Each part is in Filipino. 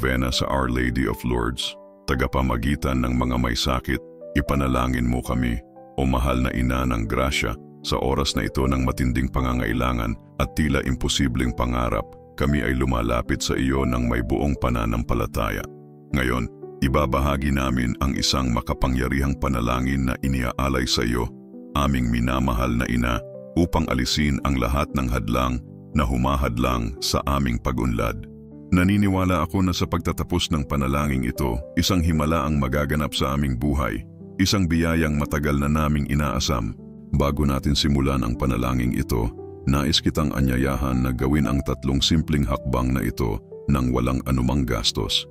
novena sa Our Lady of Lourdes, tagapamagitan ng mga may sakit, ipanalangin mo kami, o mahal na ina ng grasya, sa oras na ito ng matinding pangangailangan at tila imposibleng pangarap, kami ay lumalapit sa iyo ng may buong pananampalataya. Ngayon, ibabahagi namin ang isang makapangyarihang panalangin na iniaalay sa iyo, aming minamahal na ina, upang alisin ang lahat ng hadlang na humahadlang sa aming pag-unlad. Naniniwala ako na sa pagtatapos ng panalangin ito, isang himala ang magaganap sa aming buhay, isang biyayang matagal na naming inaasam. Bago natin simulan ang panalangin ito, nais kitang anyayahan na gawin ang 3 simpleng hakbang na ito nang walang anumang gastos.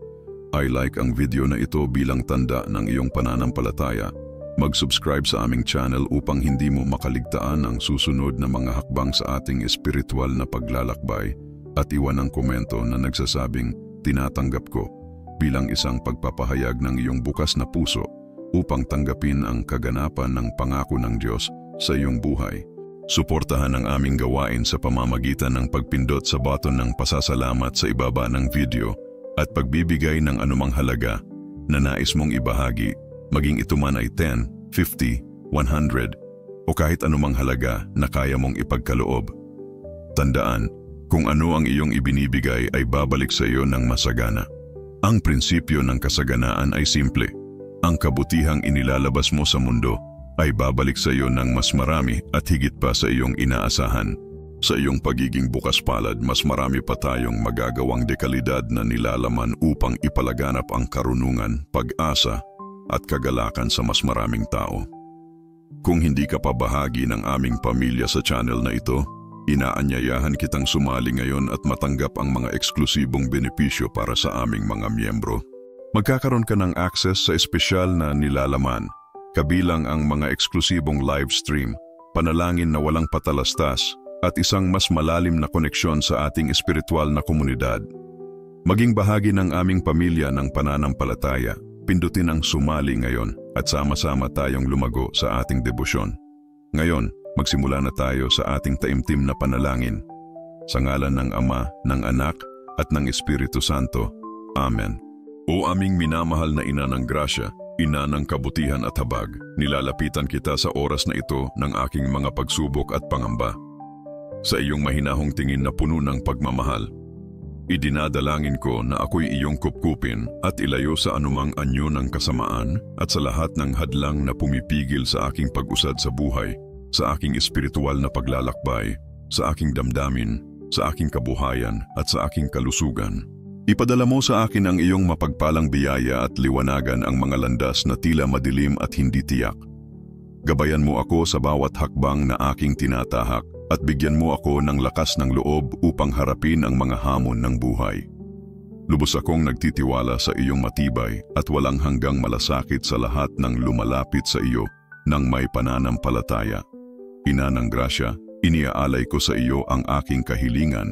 I-like ang video na ito bilang tanda ng iyong pananampalataya. Mag-subscribe sa aming channel upang hindi mo makaligtaan ang susunod na mga hakbang sa ating espiritual na paglalakbay, at iwan ang komento na nagsasabing tinatanggap ko bilang isang pagpapahayag ng iyong bukas na puso upang tanggapin ang kaganapan ng pangako ng Diyos sa iyong buhay. Suportahan ang aming gawain sa pamamagitan ng pagpindot sa button ng pasasalamat sa ibaba ng video at pagbibigay ng anumang halaga na nais mong ibahagi, maging ito man ay 10, 50, 100 o kahit anumang halaga na kaya mong ipagkaloob. Tandaan, kung ano ang iyong ibinibigay ay babalik sa iyo ng masagana. Ang prinsipyo ng kasaganaan ay simple. Ang kabutihang inilalabas mo sa mundo ay babalik sa iyo ng mas marami at higit pa sa iyong inaasahan. Sa iyong pagiging bukas palad, mas marami pa tayong magagawang dekalidad na nilalaman upang ipalaganap ang karunungan, pag-asa at kagalakan sa mas maraming tao. Kung hindi ka pa bahagi ng aming pamilya sa channel na ito, inaanyayahan kitang sumali ngayon at matanggap ang mga eksklusibong benepisyo para sa aming mga miyembro. Magkakaroon ka ng access sa espesyal na nilalaman, kabilang ang mga eksklusibong live stream, panalangin na walang patalastas, at isang mas malalim na koneksyon sa ating espiritual na komunidad. Maging bahagi ng aming pamilya ng pananampalataya, pindutin ang sumali ngayon at sama-sama tayong lumago sa ating debosyon. Ngayon, magsimula na tayo sa ating taimtim na panalangin. Sa ngalan ng Ama, ng Anak, at ng Espiritu Santo. Amen. O aming minamahal na ina ng grasya, ina ng kabutihan at habag, nilalapitan kita sa oras na ito ng aking mga pagsubok at pangamba. Sa iyong mahinahong tingin na puno ng pagmamahal, idinadalangin ko na ako'y iyong kupkupin at ilayo sa anumang anyo ng kasamaan at sa lahat ng hadlang na pumipigil sa aking pag-usad sa buhay, sa aking espiritual na paglalakbay, sa aking damdamin, sa aking kabuhayan at sa aking kalusugan. Ipadala mo sa akin ang iyong mapagpalang biyaya at liwanagan ang mga landas na tila madilim at hindi tiyak. Gabayan mo ako sa bawat hakbang na aking tinatahak at bigyan mo ako ng lakas ng loob upang harapin ang mga hamon ng buhay. Lubos akong nagtitiwala sa iyong matibay at walang hanggang malasakit sa lahat ng lumalapit sa iyo ng may pananampalataya. Ina ng grasya, iniaalay ko sa iyo ang aking kahilingan,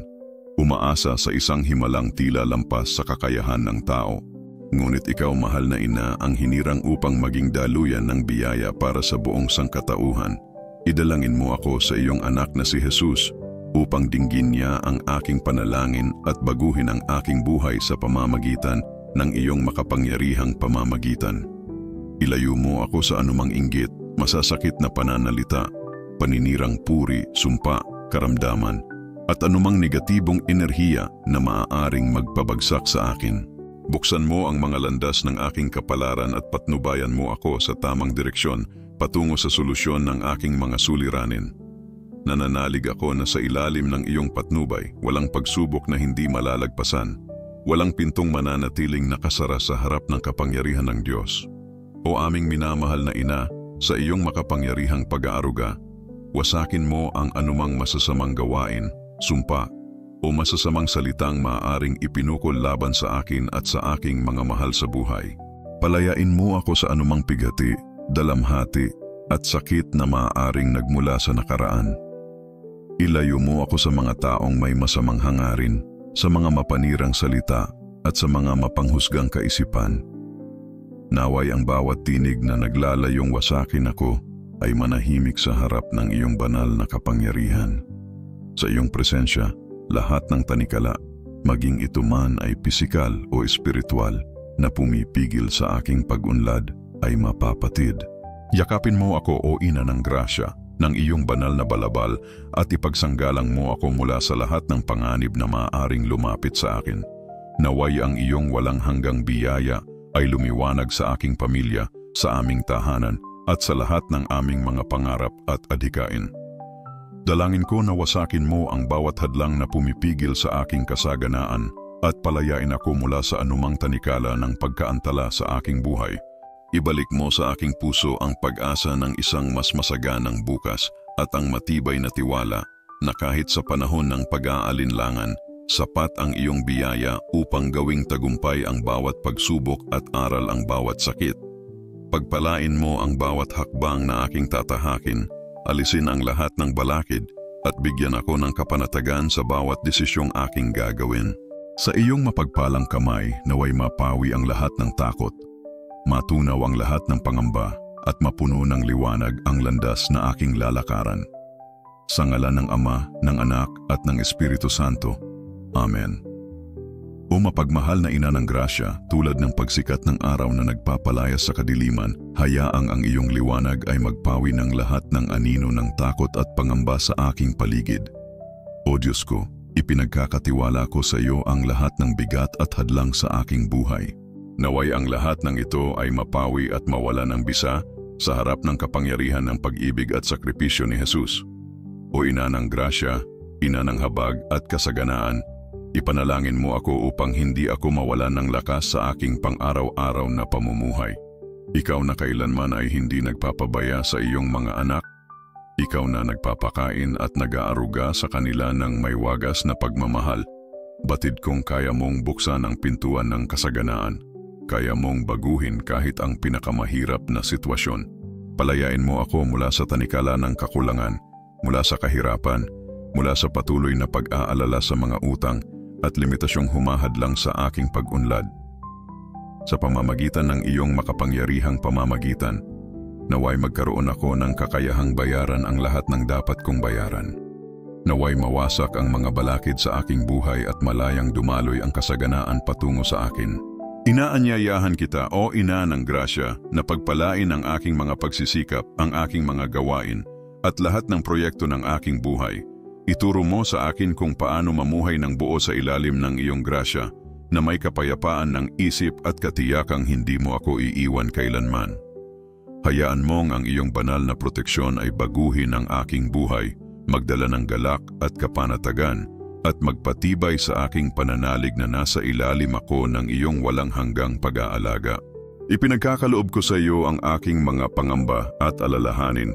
umaasa sa isang himalang tila lampas sa kakayahan ng tao. Ngunit ikaw, mahal na ina, ang hinirang upang maging daluyan ng biyaya para sa buong sangkatauhan. Idalangin mo ako sa iyong anak na si Jesus upang dinggin niya ang aking panalangin at baguhin ang aking buhay sa pamamagitan ng iyong makapangyarihang pamamagitan. Ilayo mo ako sa anumang inggit, masasakit na pananalita, paninirang puri, sumpa, karamdaman, at anumang negatibong enerhiya na maaaring magpabagsak sa akin. Buksan mo ang mga landas ng aking kapalaran at patnubayan mo ako sa tamang direksyon patungo sa solusyon ng aking mga suliranin. Nananalig ako na sa ilalim ng iyong patnubay, walang pagsubok na hindi malalagpasan, walang pintong mananatiling nakasara sa harap ng kapangyarihan ng Diyos. O aming minamahal na ina, sa iyong makapangyarihang pag-aaruga, wasakin mo ang anumang masasamang gawain, sumpa, o masasamang salitang maaaring ipinukol laban sa akin at sa aking mga mahal sa buhay. Palayain mo ako sa anumang pighati, dalamhati, at sakit na maaaring nagmula sa nakaraan. Ilayo mo ako sa mga taong may masamang hangarin, sa mga mapanirang salita, at sa mga mapanghusgang kaisipan. Naway ang bawat tinig na naglalayong wasakin ako ay manahimik sa harap ng iyong banal na kapangyarihan. Sa iyong presensya, lahat ng tanikala, maging ito man ay pisikal o espiritual na pumipigil sa aking pag-unlad ay mapapatid. Yakapin mo ako o Ina ng Grasya ng iyong banal na balabal at ipagsanggalang mo ako mula sa lahat ng panganib na maaaring lumapit sa akin. Naway ang iyong walang hanggang biyaya ay lumiwanag sa aking pamilya, sa aming tahanan at sa lahat ng aming mga pangarap at adhikain. Dalangin ko na wasakin mo ang bawat hadlang na pumipigil sa aking kasaganaan at palayain ako mula sa anumang tanikala ng pagkaantala sa aking buhay. Ibalik mo sa aking puso ang pag-asa ng isang mas masaganang bukas at ang matibay na tiwala na kahit sa panahon ng pag-aalinlangan, sapat ang iyong biyaya upang gawing tagumpay ang bawat pagsubok at aral ang bawat sakit. Pagpalain mo ang bawat hakbang na aking tatahakin, alisin ang lahat ng balakid at bigyan ako ng kapanatagan sa bawat desisyong aking gagawin. Sa iyong mapagpalang kamay naway mapawi ang lahat ng takot, matunaw ang lahat ng pangamba at mapuno ng liwanag ang landas na aking lalakaran. Sa ngalan ng Ama, ng Anak at ng Espiritu Santo. Amen. O mapagmahal na Ina ng Grasya, tulad ng pagsikat ng araw na nagpapalayas sa kadiliman, hayaang ang iyong liwanag ay magpawi ng lahat ng anino ng takot at pangamba sa aking paligid. O Diyos ko, ipinagkakatiwala ko sa iyo ang lahat ng bigat at hadlang sa aking buhay. Naway ang lahat ng ito ay mapawi at mawala ng bisa sa harap ng kapangyarihan ng pag-ibig at sakripisyo ni Jesus. O Ina ng Grasya, Ina ng habag at kasaganaan, ipanalangin mo ako upang hindi ako mawalan ng lakas sa aking pang-araw-araw na pamumuhay. Ikaw na kailanman ay hindi nagpapabaya sa iyong mga anak. Ikaw na nagpapakain at nag-aaruga sa kanila ng may wagas na pagmamahal. Batid kong kaya mong buksan ang pintuan ng kasaganaan. Kaya mong baguhin kahit ang pinakamahirap na sitwasyon. Palayain mo ako mula sa tanikala ng kakulangan, mula sa kahirapan, mula sa patuloy na pag-aalala sa mga utang at limitasyong humahadlang sa aking pag-unlad. Sa pamamagitan ng iyong makapangyarihang pamamagitan, naway magkaroon ako ng kakayahang bayaran ang lahat ng dapat kong bayaran. Naway mawasak ang mga balakid sa aking buhay at malayang dumaloy ang kasaganaan patungo sa akin. Inaanyayahan kita, o Ina ng Grasya, na pagpalain ang aking mga pagsisikap, ang aking mga gawain, at lahat ng proyekto ng aking buhay. Ituro mo sa akin kung paano mamuhay ng buo sa ilalim ng iyong grasya, na may kapayapaan ng isip at katiyakang hindi mo ako iiwan kailanman. Hayaan mong ang iyong banal na proteksyon ay baguhin ang aking buhay, magdala ng galak at kapanatagan, at magpatibay sa aking pananalig na nasa ilalim ako ng iyong walang hanggang pag-aalaga. Ipinagkakaloob ko sa iyo ang aking mga pangamba at alalahanin.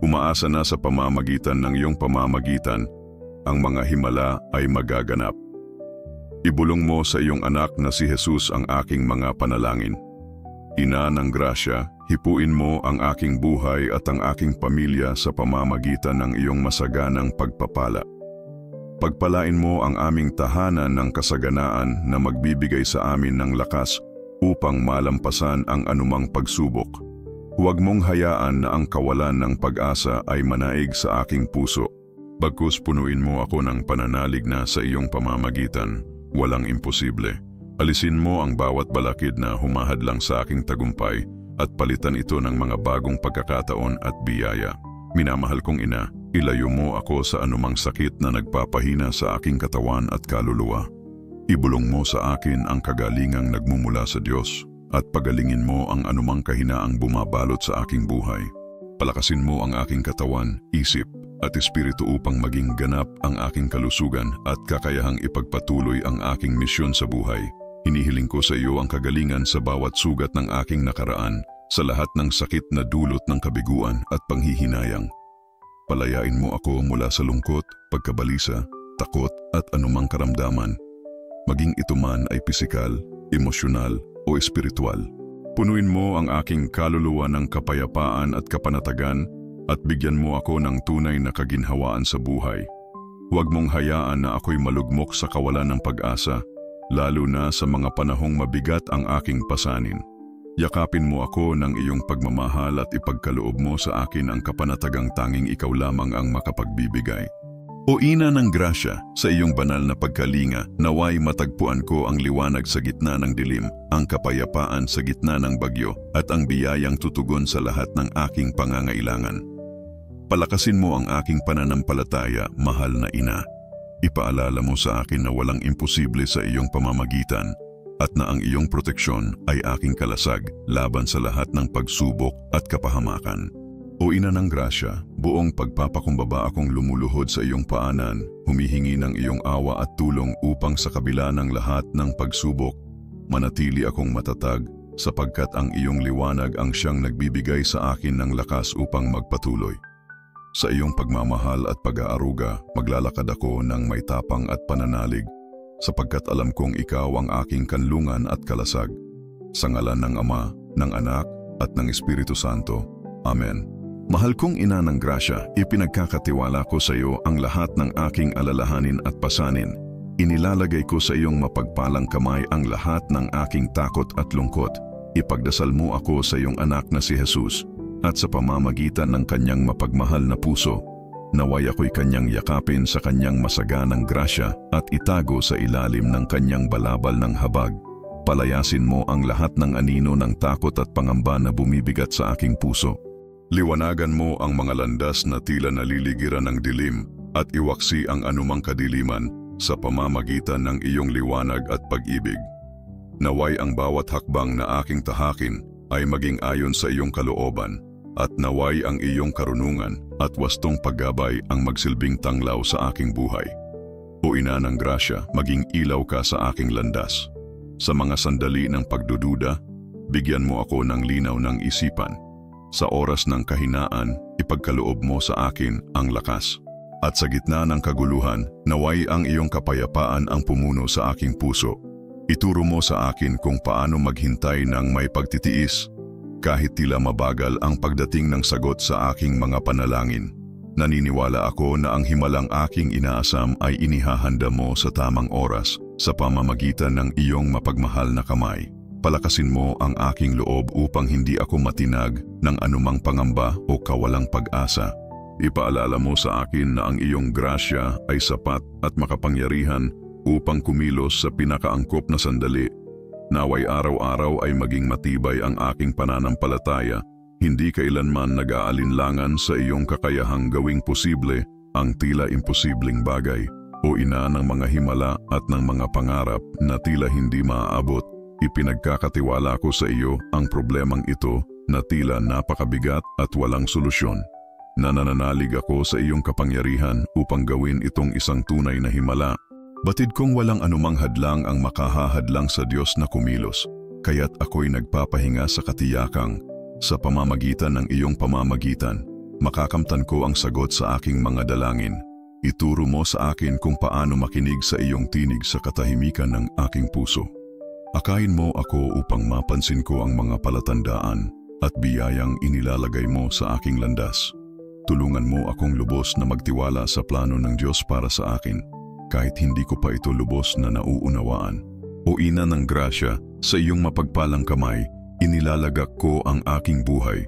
Umaasa na sa pamamagitan ng iyong pamamagitan, ang mga himala ay magaganap. Ibulong mo sa iyong anak na si Jesus ang aking mga panalangin. Ina ng Grasya, hipuin mo ang aking buhay at ang aking pamilya sa pamamagitan ng iyong masaganang pagpapala. Pagpalain mo ang aming tahanan ng kasaganaan na magbibigay sa amin ng lakas upang malampasan ang anumang pagsubok. Huwag mong hayaan na ang kawalan ng pag-asa ay manaig sa aking puso. Bagkus punuin mo ako ng pananalig na sa iyong pamamagitan, walang imposible. Alisin mo ang bawat balakid na humahadlang sa aking tagumpay at palitan ito ng mga bagong pagkakataon at biyaya. Minamahal kong Ina, ilayo mo ako sa anumang sakit na nagpapahina sa aking katawan at kaluluwa. Ibulong mo sa akin ang kagalingang nagmumula sa Diyos at pagalingin mo ang anumang kahinaang bumabalot sa aking buhay. Palakasin mo ang aking katawan, isip at espiritu upang maging ganap ang aking kalusugan at kakayahang ipagpatuloy ang aking misyon sa buhay. Hinihiling ko sa iyo ang kagalingan sa bawat sugat ng aking nakaraan, sa lahat ng sakit na dulot ng kabiguan at panghihinayang. Palayain mo ako mula sa lungkot, pagkabalisa, takot at anumang karamdaman. Maging ito man ay pisikal, emosyonal o espiritual. Punuin mo ang aking kaluluwa ng kapayapaan at kapanatagan at bigyan mo ako ng tunay na kaginhawaan sa buhay. Huwag mong hayaan na ako'y malugmok sa kawalan ng pag-asa, lalo na sa mga panahong mabigat ang aking pasanin. Yakapin mo ako ng iyong pagmamahal at ipagkaloob mo sa akin ang kapanatagang tanging ikaw lamang ang makapagbibigay. O ina ng grasya, sa iyong banal na pagkalinga, naway matagpuan ko ang liwanag sa gitna ng dilim, ang kapayapaan sa gitna ng bagyo, at ang biyayang tutugon sa lahat ng aking pangangailangan. Palakasin mo ang aking pananampalataya, mahal na ina. Ipaalala mo sa akin na walang imposible sa iyong pamamagitan, at na ang iyong proteksyon ay aking kalasag laban sa lahat ng pagsubok at kapahamakan. O ina ng grasya, buong pagpapakumbaba akong lumuluhod sa iyong paanan, humihingi ng iyong awa at tulong upang sa kabila ng lahat ng pagsubok, manatili akong matatag sapagkat ang iyong liwanag ang siyang nagbibigay sa akin ng lakas upang magpatuloy. Sa iyong pagmamahal at pag-aaruga, maglalakad ako ng may tapang at pananalig, sapagkat alam kong ikaw ang aking kanlungan at kalasag. Sa ngalan ng Ama, ng Anak, at ng Espiritu Santo. Amen. Mahal kong ina ng grasya, ipinagkakatiwala ko sa iyo ang lahat ng aking alalahanin at pasanin. Inilalagay ko sa iyong mapagpalang kamay ang lahat ng aking takot at lungkot. Ipagdasal mo ako sa iyong anak na si Jesus, at sa pamamagitan ng kanyang mapagmahal na puso, naway ako'y kanyang yakapin sa kanyang masaganang grasya at itago sa ilalim ng kanyang balabal ng habag. Palayasin mo ang lahat ng anino ng takot at pangamba na bumibigat sa aking puso. Liwanagan mo ang mga landas na tila naliligiran ng dilim at iwaksi ang anumang kadiliman sa pamamagitan ng iyong liwanag at pag-ibig. Naway ang bawat hakbang na aking tahakin ay maging ayon sa iyong kalooban, at naway ang iyong karunungan at wastong paggabay ang magsilbing tanglaw sa aking buhay. O ina ng grasya, maging ilaw ka sa aking landas. Sa mga sandali ng pagdududa, bigyan mo ako ng linaw ng isipan. Sa oras ng kahinaan, ipagkaloob mo sa akin ang lakas. At sa gitna ng kaguluhan, naway ang iyong kapayapaan ang pumuno sa aking puso. Ituro mo sa akin kung paano maghintay ng may pagtitiis, kahit tila mabagal ang pagdating ng sagot sa aking mga panalangin. Naniniwala ako na ang himalang aking inaasam ay inihahanda mo sa tamang oras sa pamamagitan ng iyong mapagmahal na kamay. Palakasin mo ang aking loob upang hindi ako matinag ng anumang pangamba o kawalang pag-asa. Ipaalala mo sa akin na ang iyong grasya ay sapat at makapangyarihan upang kumilos sa pinakaangkop na sandali. Naway araw-araw ay maging matibay ang aking pananampalataya, hindi kailanman nag-aalinlangan sa iyong kakayahang gawing posible ang tila imposibleng bagay. O ina ng mga himala at ng mga pangarap na tila hindi maaabot, ipinagkakatiwala ko sa iyo ang problemang ito na tila napakabigat at walang solusyon. Nananalig ako sa iyong kapangyarihan upang gawin itong isang tunay na himala. Batid kong walang anumang hadlang ang makahahadlang sa Diyos na kumilos, kaya't ako'y nagpapahinga sa katiyakang, sa pamamagitan ng iyong pamamagitan, makakamtan ko ang sagot sa aking mga dalangin. Ituro mo sa akin kung paano makinig sa iyong tinig sa katahimikan ng aking puso. Akayin mo ako upang mapansin ko ang mga palatandaan at biyayang inilalagay mo sa aking landas. Tulungan mo akong lubos na magtiwala sa plano ng Diyos para sa akin, kahit hindi ko pa ito lubos na nauunawaan. O ina ng grasya, sa iyong mapagpalang kamay, inilalagak ko ang aking buhay.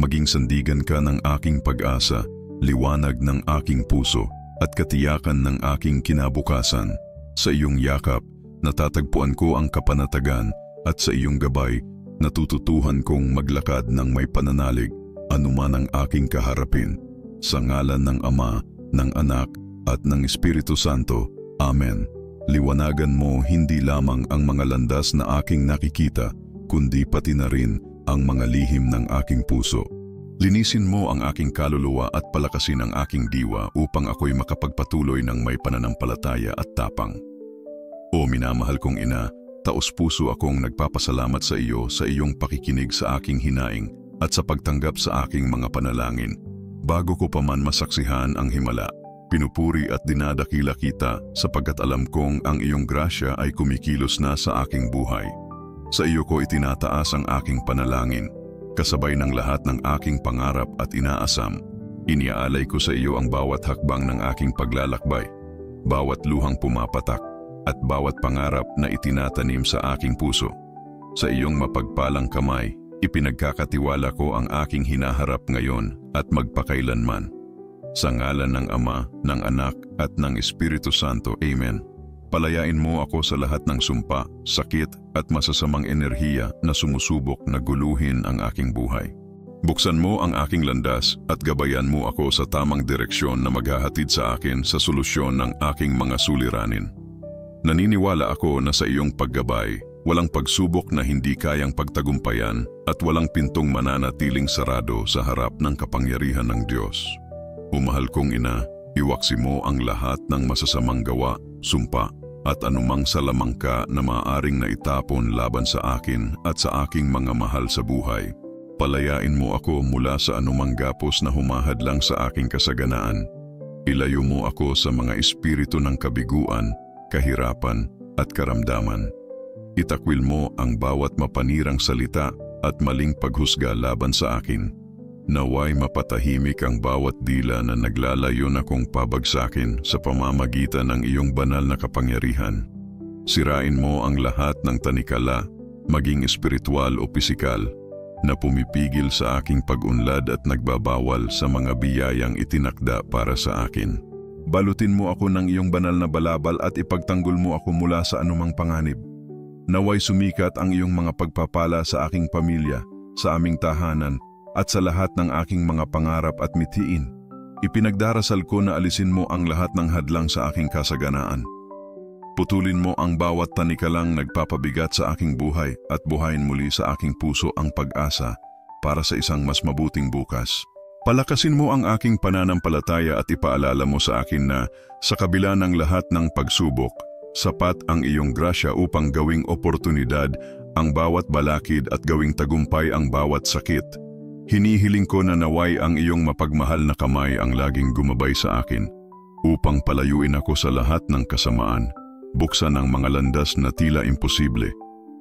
Maging sandigan ka ng aking pag-asa, liwanag ng aking puso, at katiyakan ng aking kinabukasan. Sa iyong yakap, natatagpuan ko ang kapanatagan, at sa iyong gabay, natututuhan kong maglakad ng may pananalig, anuman ang aking kaharapin. Sa ngalan ng Ama, ng Anak, at ng Espiritu Santo. Amen. Liwanagan mo hindi lamang ang mga landas na aking nakikita, kundi pati na rin ang mga lihim ng aking puso. Linisin mo ang aking kaluluwa at palakasin ang aking diwa upang ako'y makapagpatuloy ng may pananampalataya at tapang. O minamahal kong ina, taos-puso akong nagpapasalamat sa iyo sa iyong pakikinig sa aking hinaing at sa pagtanggap sa aking mga panalangin. Bago ko pa man masaksihan ang himala, pinupuri at dinadakila kita sapagkat alam kong ang iyong grasya ay kumikilos na sa aking buhay. Sa iyo ko itinataas ang aking panalangin, kasabay ng lahat ng aking pangarap at inaasam. Iniaalay ko sa iyo ang bawat hakbang ng aking paglalakbay, bawat luhang pumapatak, at bawat pangarap na itinatanim sa aking puso. Sa iyong mapagpalang kamay, ipinagkakatiwala ko ang aking hinaharap ngayon at magpakailanman. Sa ngalan ng Ama, ng Anak, at ng Espiritu Santo. Amen. Palayain mo ako sa lahat ng sumpa, sakit at masasamang enerhiya na sumusubok na guluhin ang aking buhay. Buksan mo ang aking landas at gabayan mo ako sa tamang direksyon na maghahatid sa akin sa solusyon ng aking mga suliranin. Naniniwala ako na sa iyong paggabay, walang pagsubok na hindi kayang pagtagumpayan at walang pintong mananatiling sarado sa harap ng kapangyarihan ng Diyos. O mahal kong ina, iwaksi mo ang lahat ng masasamang gawa, sumpa, at anumang salamangka na maaaring naitapon laban sa akin at sa aking mga mahal sa buhay. Palayain mo ako mula sa anumang gapos na humahadlang sa aking kasaganaan. Ilayo mo ako sa mga espiritu ng kabiguan, kahirapan, at karamdaman. Itakwil mo ang bawat mapanirang salita at maling paghusga laban sa akin. Naway mapatahimik ang bawat dila na naglalayo na kong pabagsakin sa pamamagitan ng iyong banal na kapangyarihan. Sirain mo ang lahat ng tanikala, maging espiritual o pisikal, na pumipigil sa aking pag-unlad at nagbabawal sa mga biyayang itinakda para sa akin. Balutin mo ako ng iyong banal na balabal at ipagtanggol mo ako mula sa anumang panganib. Naway sumikat ang iyong mga pagpapala sa aking pamilya, sa aming tahanan, at sa lahat ng aking mga pangarap at mithiin. Ipinagdarasal ko na alisin mo ang lahat ng hadlang sa aking kasaganaan. Putulin mo ang bawat tanikalang nagpapabigat sa aking buhay at buhayin muli sa aking puso ang pag-asa para sa isang mas mabuting bukas. Palakasin mo ang aking pananampalataya at ipaalala mo sa akin na sa kabila ng lahat ng pagsubok, sapat ang iyong grasya upang gawing oportunidad ang bawat balakid at gawing tagumpay ang bawat sakit. Hinihiling ko na naway ang iyong mapagmahal na kamay ang laging gumabay sa akin upang palayuin ako sa lahat ng kasamaan, buksan ang mga landas na tila imposible,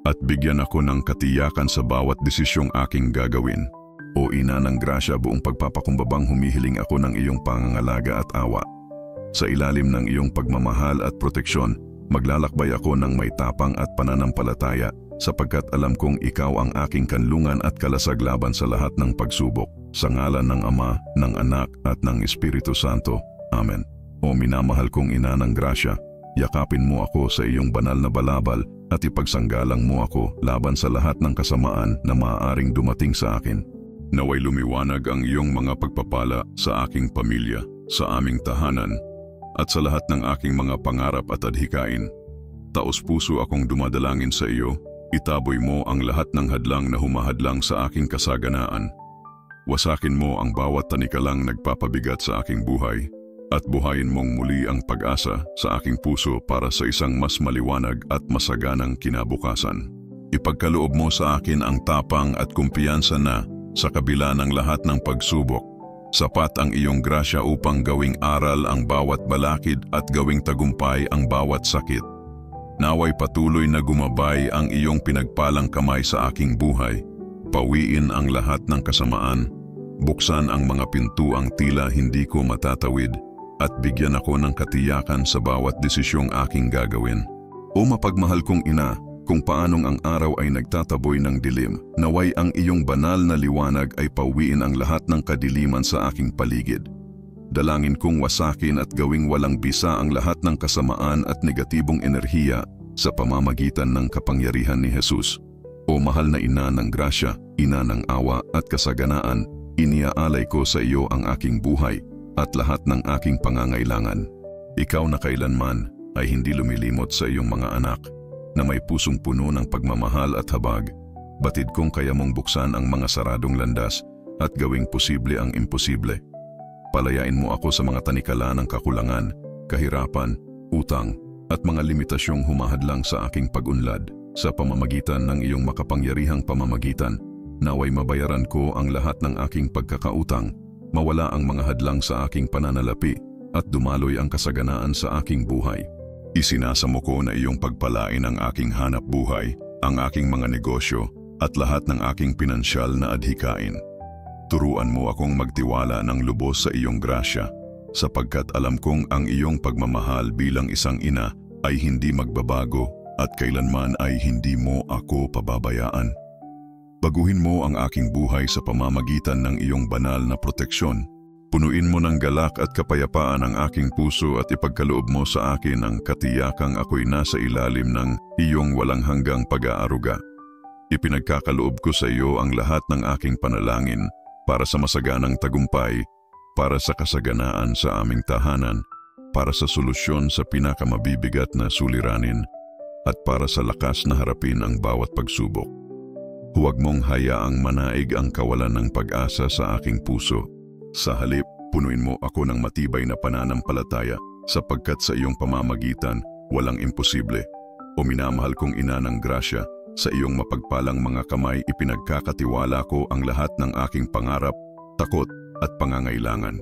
at bigyan ako ng katiyakan sa bawat desisyong aking gagawin. O Ina ng Grasya, buong pagpapakumbabang humihiling ako ng iyong pangangalaga at awa. Sa ilalim ng iyong pagmamahal at proteksyon, maglalakbay ako ng may tapang at pananampalataya sapagkat alam kong ikaw ang aking kanlungan at kalasag laban sa lahat ng pagsubok. Sa ngalan ng Ama, ng Anak, at ng Espiritu Santo. Amen. O minamahal kong Ina ng Grasya, yakapin mo ako sa iyong banal na balabal at ipagsanggalang mo ako laban sa lahat ng kasamaan na maaaring dumating sa akin. Naway lumiwanag ang iyong mga pagpapala sa aking pamilya, sa aming tahanan, at sa lahat ng aking mga pangarap at adhikain. Taos-puso akong dumadalangin sa iyo. Itaboy mo ang lahat ng hadlang na humahadlang sa aking kasaganaan. Wasakin mo ang bawat tanikalang nagpapabigat sa aking buhay at buhayin mong muli ang pag-asa sa aking puso para sa isang mas maliwanag at masaganang kinabukasan. Ipagkaloob mo sa akin ang tapang at kumpiyansa na sa kabila ng lahat ng pagsubok, sapat ang iyong grasya upang gawing aral ang bawat balakid at gawing tagumpay ang bawat sakit. Naway patuloy na gumabay ang iyong pinagpalang kamay sa aking buhay, pawiin ang lahat ng kasamaan, buksan ang mga pintuang tila hindi ko matatawid, at bigyan ako ng katiyakan sa bawat desisyong aking gagawin. O mapagmahal kong Ina, kung paanong ang araw ay nagtataboy ng dilim, naway ang iyong banal na liwanag ay pawiin ang lahat ng kadiliman sa aking paligid. Dalangin kong wasakin at gawing walang bisa ang lahat ng kasamaan at negatibong enerhiya sa pamamagitan ng kapangyarihan ni Jesus. O mahal na Ina ng Grasya, Ina ng awa at kasaganaan, iniaalay ko sa iyo ang aking buhay at lahat ng aking pangangailangan. Ikaw na kailanman ay hindi lumilimot sa iyong mga anak, na may pusong puno ng pagmamahal at habag. Batid kong kaya mong buksan ang mga saradong landas at gawing posible ang imposible. Palayain mo ako sa mga tanikala ng kakulangan, kahirapan, utang, at mga limitasyong humahadlang sa aking pag-unlad. Sa pamamagitan ng iyong makapangyarihang pamamagitan, naway mabayaran ko ang lahat ng aking pagkakautang, mawala ang mga hadlang sa aking pananalapi, at dumaloy ang kasaganaan sa aking buhay. Isinasamo ko na iyong pagpalain ang aking hanap buhay, ang aking mga negosyo, at lahat ng aking pinansyal na adhikain. Turuan mo akong magtiwala ng lubos sa iyong grasya, sapagkat alam kong ang iyong pagmamahal bilang isang ina ay hindi magbabago at kailanman ay hindi mo ako pababayaan. Baguhin mo ang aking buhay sa pamamagitan ng iyong banal na proteksyon Punuin mo ng galak at kapayapaan ang aking puso at ipagkaloob mo sa akin ang katiyakang ako'y nasa ilalim ng iyong walang hanggang pag-aaruga. Ipinagkakaloob ko sa iyo ang lahat ng aking panalangin para sa masaganang tagumpay, para sa kasaganaan sa aming tahanan, para sa solusyon sa pinakamabibigat na suliranin, at para sa lakas na harapin ang bawat pagsubok. Huwag mong hayaang manaig ang kawalan ng pag-asa sa aking puso. Sa halip, punuin mo ako ng matibay na pananampalataya sapagkat sa iyong pamamagitan walang imposible. O minamahal kong ina ng grasya, sa iyong mapagpalang mga kamay ipinagkakatiwala ko ang lahat ng aking pangarap, takot at pangangailangan.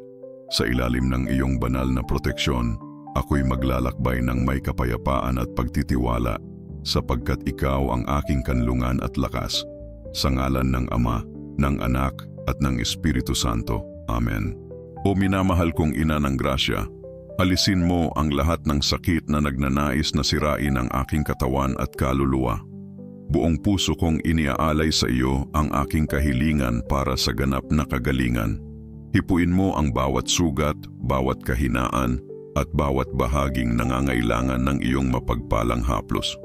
Sa ilalim ng iyong banal na proteksyon, ako'y maglalakbay ng may kapayapaan at pagtitiwala sapagkat ikaw ang aking kanlungan at lakas. Sa ngalan ng Ama, ng Anak at ng Espiritu Santo. Amen. O minamahal kong ina ng grasya, alisin mo ang lahat ng sakit na nagnanais na sirain ang aking katawan at kaluluwa. Buong puso kong iniaalay sa iyo ang aking kahilingan para sa ganap na kagalingan. Hipuin mo ang bawat sugat, bawat kahinaan, at bawat bahaging nangangailangan ng iyong mapagpalang haplos.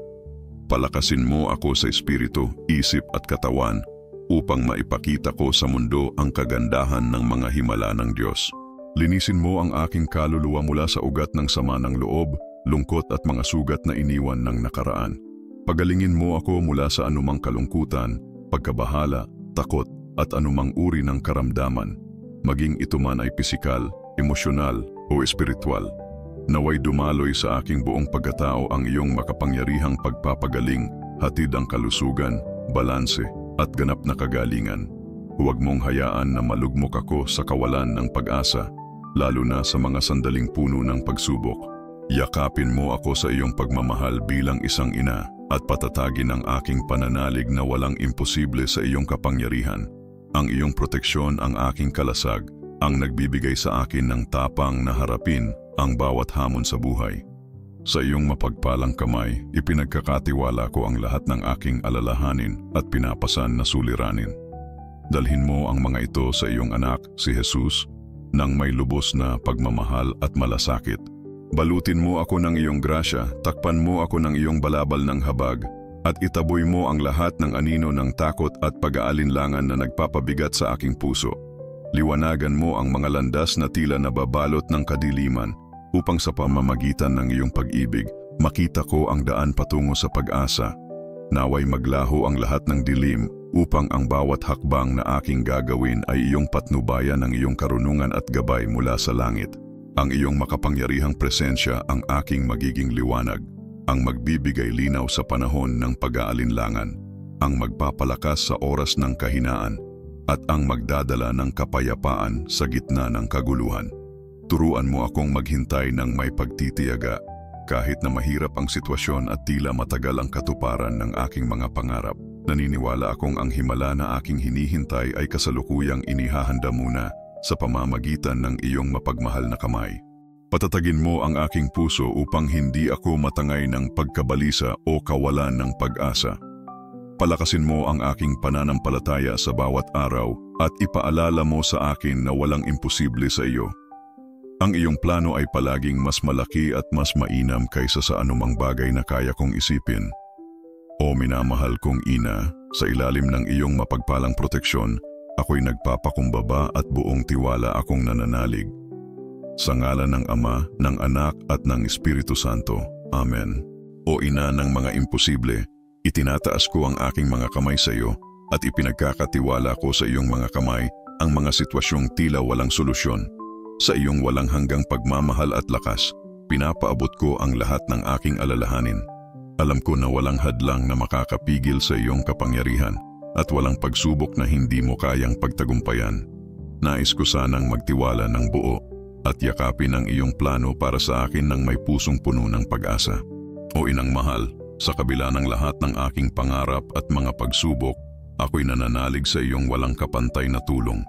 Palakasin mo ako sa espiritu, isip at katawan upang maipakita ko sa mundo ang kagandahan ng mga himala ng Diyos. Linisin mo ang aking kaluluwa mula sa ugat ng sama ng loob, lungkot at mga sugat na iniwan ng nakaraan. Pagalingin mo ako mula sa anumang kalungkutan, pagkabahala, takot at anumang uri ng karamdaman, maging ito man ay pisikal, emosyonal o espiritual. Naway dumaloy sa aking buong pagkatao ang iyong makapangyarihang pagpapagaling, hatid ang kalusugan, balanse at ganap na kagalingan. Huwag mong hayaan na malugmok ako sa kawalan ng pag-asa, lalo na sa mga sandaling puno ng pagsubok. Yakapin mo ako sa iyong pagmamahal bilang isang ina at patatagin ang aking pananalig na walang imposible sa iyong kapangyarihan. Ang iyong proteksyon ang aking kalasag, ang nagbibigay sa akin ng tapang na harapin ang bawat hamon sa buhay. Sa iyong mapagpalang kamay, ipinagkakatiwala ko ang lahat ng aking alalahanin at pinapasan na suliranin. Dalhin mo ang mga ito sa iyong anak, si Jesus, nang may lubos na pagmamahal at malasakit. Balutin mo ako ng iyong grasya, takpan mo ako ng iyong balabal ng habag, at itaboy mo ang lahat ng anino ng takot at pag-aalinlangan na nagpapabigat sa aking puso. Liwanagan mo ang mga landas na tila nababalot ng kadiliman, upang sa pamamagitan ng iyong pag-ibig, makita ko ang daan patungo sa pag-asa. Naway maglaho ang lahat ng dilim upang ang bawat hakbang na aking gagawin ay iyong patnubayan ng iyong karunungan at gabay mula sa langit. Ang iyong makapangyarihang presensya ang aking magiging liwanag, ang magbibigay linaw sa panahon ng pag-aalinlangan, ang magpapalakas sa oras ng kahinaan, at ang magdadala ng kapayapaan sa gitna ng kaguluhan. Turuan mo akong maghintay ng may pagtitiyaga kahit na mahirap ang sitwasyon at tila matagal ang katuparan ng aking mga pangarap. Naniniwala akong ang himala na aking hinihintay ay kasalukuyang inihahanda muna sa pamamagitan ng iyong mapagmahal na kamay. Patatagin mo ang aking puso upang hindi ako matangay ng pagkabalisa o kawalan ng pag-asa. Palakasin mo ang aking pananampalataya sa bawat araw at ipaalala mo sa akin na walang imposible sa iyo. Ang iyong plano ay palaging mas malaki at mas mainam kaysa sa anumang bagay na kaya kong isipin. O minamahal kong ina, sa ilalim ng iyong mapagpalang proteksyon, ako'y nagpapakumbaba at buong tiwala akong nananalig. Sa ngalan ng Ama, ng Anak at ng Espiritu Santo. Amen. O ina ng mga imposible, itinataas ko ang aking mga kamay sa iyo at ipinagkakatiwala ko sa iyong mga kamay ang mga sitwasyong tila walang solusyon. Sa iyong walang hanggang pagmamahal at lakas, pinapaabot ko ang lahat ng aking alalahanin. Alam ko na walang hadlang na makakapigil sa iyong kapangyarihan at walang pagsubok na hindi mo kayang pagtagumpayan. Nais ko sanang magtiwala ng buo at yakapin ang iyong plano para sa akin ng may pusong puno ng pag-asa. O inang mahal, sa kabila ng lahat ng aking pangarap at mga pagsubok, ako'y nananalig sa iyong walang kapantay na tulong.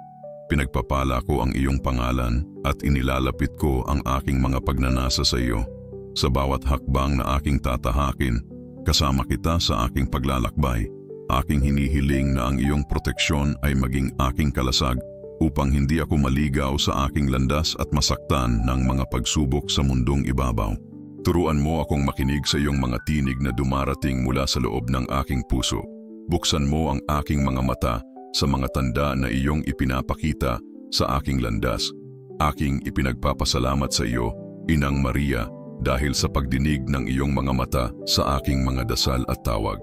Pinagpapala ko ang iyong pangalan at inilalapit ko ang aking mga pagnanasa sa iyo. Sa bawat hakbang na aking tatahakin, kasama kita sa aking paglalakbay. Aking hinihiling na ang iyong proteksyon ay maging aking kalasag upang hindi ako maligaw sa aking landas at masaktan ng mga pagsubok sa mundong ibabaw. Turuan mo akong makinig sa iyong mga tinig na dumarating mula sa loob ng aking puso. Buksan mo ang aking mga mata sa mga tanda na iyong ipinapakita sa aking landas. Aking ipinagpapasalamat sa iyo, Inang Maria, dahil sa pagdinig ng iyong mga mata sa aking mga dasal at tawag.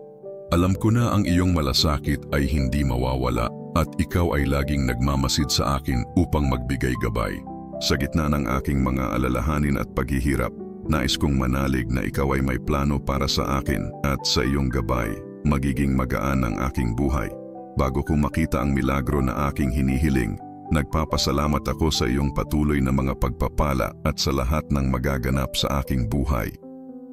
Alam ko na ang iyong malasakit ay hindi mawawala at ikaw ay laging nagmamasid sa akin upang magbigay gabay. Sa gitna ng aking mga alalahanin at paghihirap, nais kong manalig na ikaw ay may plano para sa akin at sa iyong gabay, magiging magaan ang aking buhay. Bago ko makita ang milagro na aking hinihiling, nagpapasalamat ako sa iyong patuloy na mga pagpapala at sa lahat ng magaganap sa aking buhay.